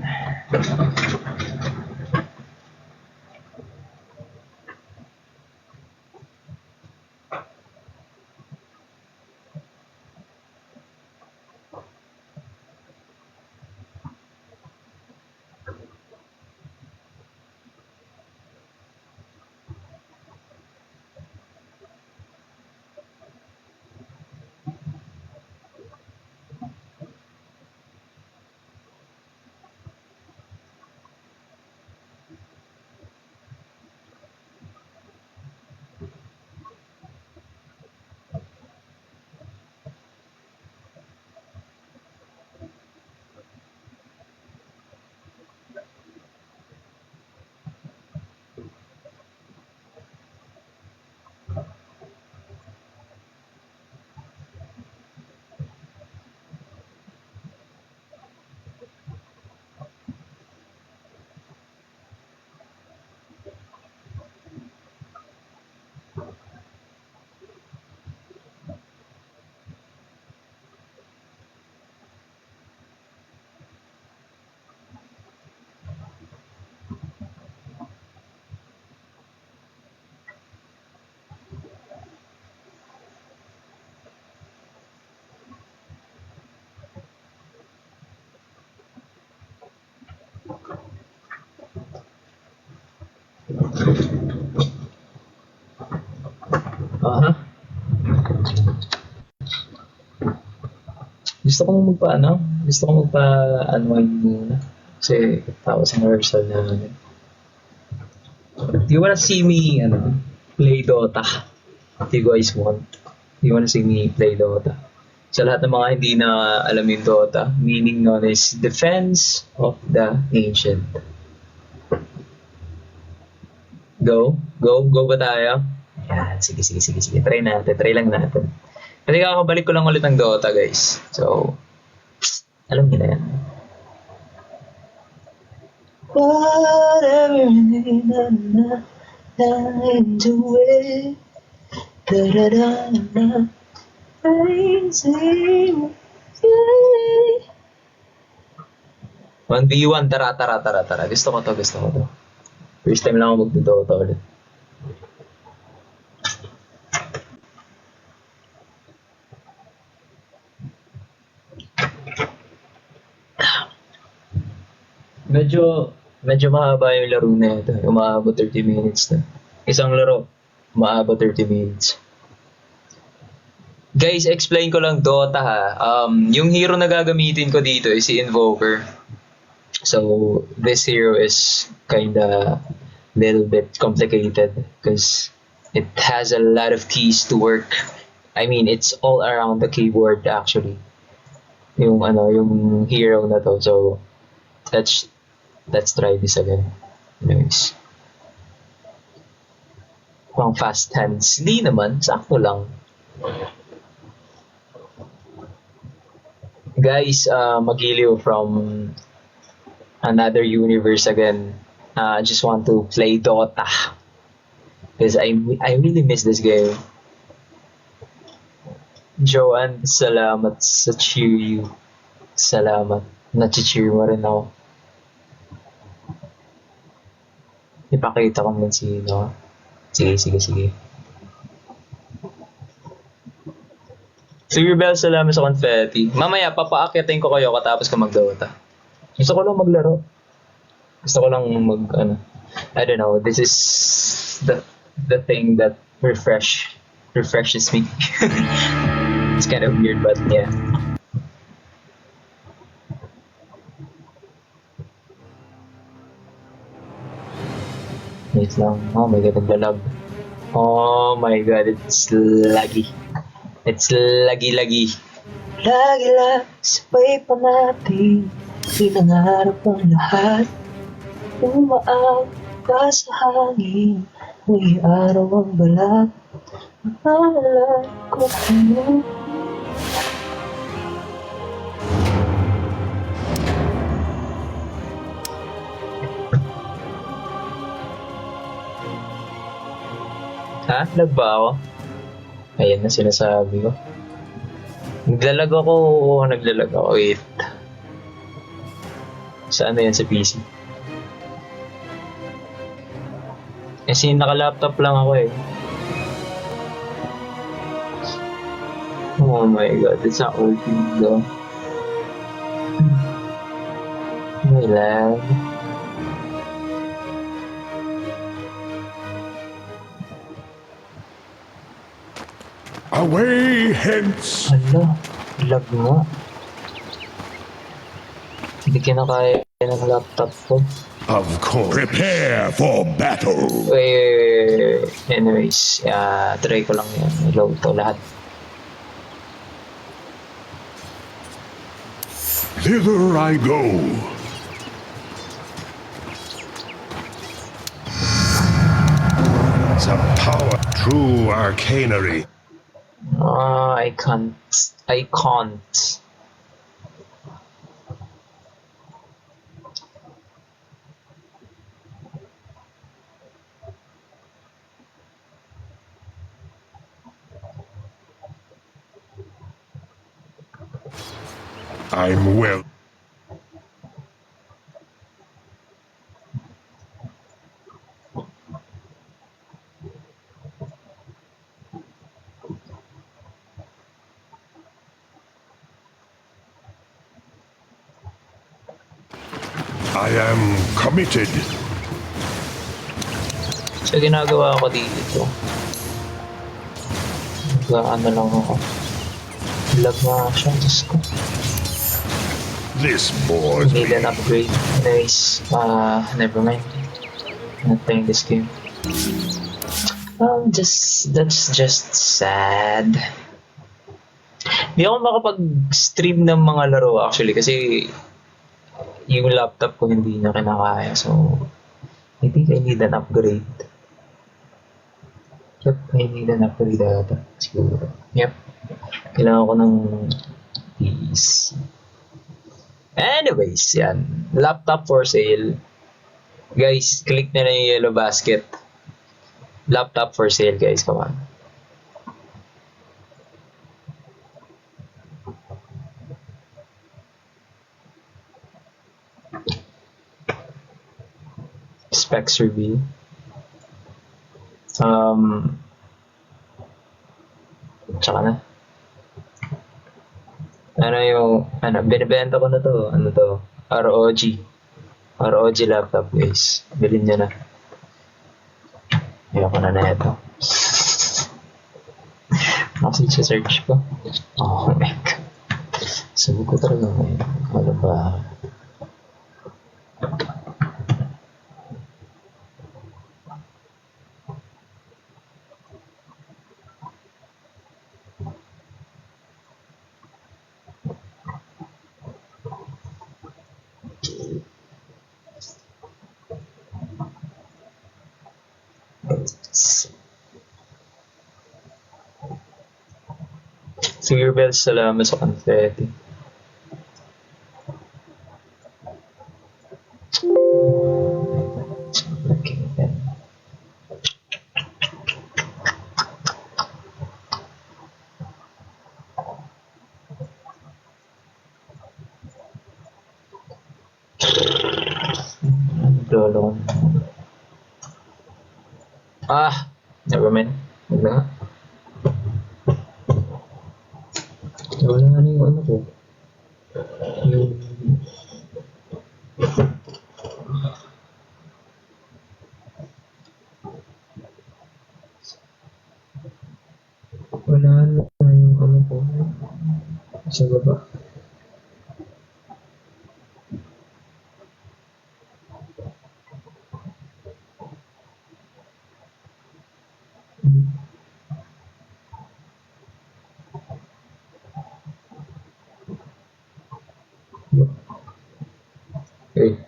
Gusto ko magpa-unwind muna. Kasi tapos ang rehearsal na. Do you wanna see me, play Dota? If you guys want. Do you wanna see me play Dota? Sa lahat ng mga hindi na alam yung Dota, meaning nun is Defense of the Ancient. Go ba tayo? Yan, sige. Try lang natin. Kasi kakabalik ko lang ulit ng Dota, guys. So, alam niyo na yan. Whatever, into it. Da-da-da-da. 1v1, tara. Gusto ko to. First time lang ako magdodota ulit. Medyo mahaba yung laro na ito. Umaabot 30 minutes na. Isang laro, umaabot 30 minutes. Guys, explain ko lang Dota ha. Yung hero na gagamitin ko dito is si Invoker. So, this hero is kinda little bit complicated because it has a lot of keys to work. I mean, it's all around the keyboard actually. Yung hero na to. So, let's try this again. Anyways. Pang fast hands. Di naman, sakto lang. Guys, Magiliw from another universe again. I just want to play Dota because I really miss this game. Joanne, salamat sa cheer you. Salamat. Na-cheer mo rin ako. Ipakita ko din sino. Sige. Sige, Bell, salamat sa confetti. Mamaya, papaakyatin ko kayo katapos ka mag-Dota. Gusto ko lang maglaro. Gusto ko lang I don't know, this is the thing that refreshes me. It's kind of weird, but yeah. Wait lang. Oh my god, naglalag. Oh my god, it's laggy. It's laggy. Lagi lang, sabay pa natin. Pinangarap ang lahat. Umaang ka sa hangin. May araw ang balat. Mahalala ko kayo. Ha? Lag ba ako? Ayan na sinasabi ko. Naglalag ako. Wait. Saan na yan sa PC? Kasi naka-laptop lang ako eh. Oh my god, it's not working though. May lag. Away hence! Hala, lag nga. Hindi kinakaya ng laptop ko. Of course. Prepare for battle! Wait. Anyways, try ko lang yan. Load to lahat. Thither I go. The power, true arcanery. I can't. I'm well. I am committed. So, ginagawa ko dito. Ano lang ako. Lag nga siya. Diyos ko. This bores Need me. an upgrade. Anyways, never mind. Not playing this game. That's just sad. Hindi ako makapag-stream ng mga laro actually kasi yung laptop ko hindi niya kinakaya. So, I think I need an upgrade. Yep, I need an upgrade ata. Siguro. Yep. Kailangan ko ng PC. Anyways, yan. Laptop for sale. Guys, click na lang yung yellow basket. Laptop for sale, guys. Come on. Specs review. Tsaka na. Binibenta ko na to. Ano to? ROG. ROG laptop, guys. Bilhin nyo na. Ayoko na ito. Kasi search ko. Oh my God. Sabi ko talaga ngayon. Ano ba? Sige, Bells, salamat sa confetti. Lolo ko. Never mind. Huwag na nga. Wala na yung ano ko. Yung... Wala na yung ano ko. Sa baba. Okay.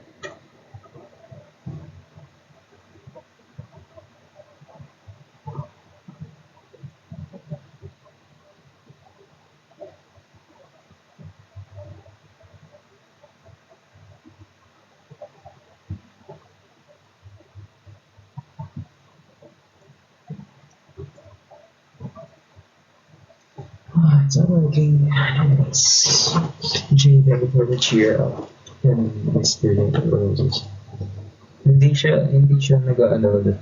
It's not working. It's J ready for the cheer up. And Mr. Roses. Hindi siya nag-ano.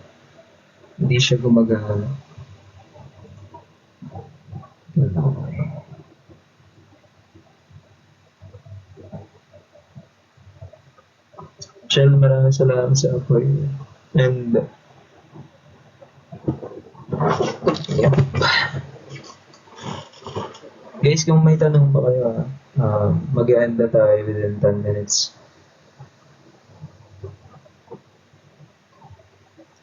Hindi siya gumagana. Chel, maraming salamat sa apoy. And yep. Guys, kung may tanong pa kayo, mag-end na tayo within 10 minutes.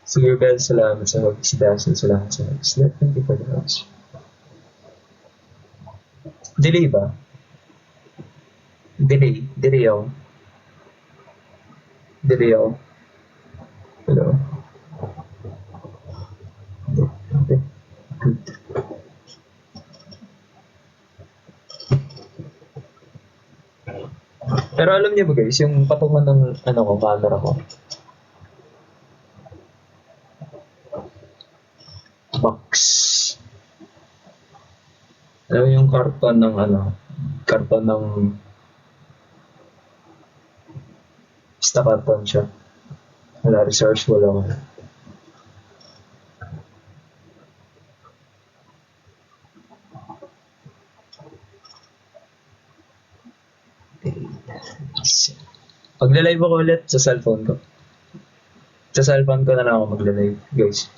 Sige, Bel, salamat sa hug. Si Dazzle, salamat sa hug. Thank you for the hugs. Delay ba? Delay ako. Delay ako. Hello? Okay. Good. Pero alam niyo ba guys, yung patungan ng camera ko. Box. Alam mo yung karton ng basta karton siya. Wala, resourceful ako. Magla-live ako ulit sa cellphone ko. Sa cellphone ko na lang ako magla-live, guys.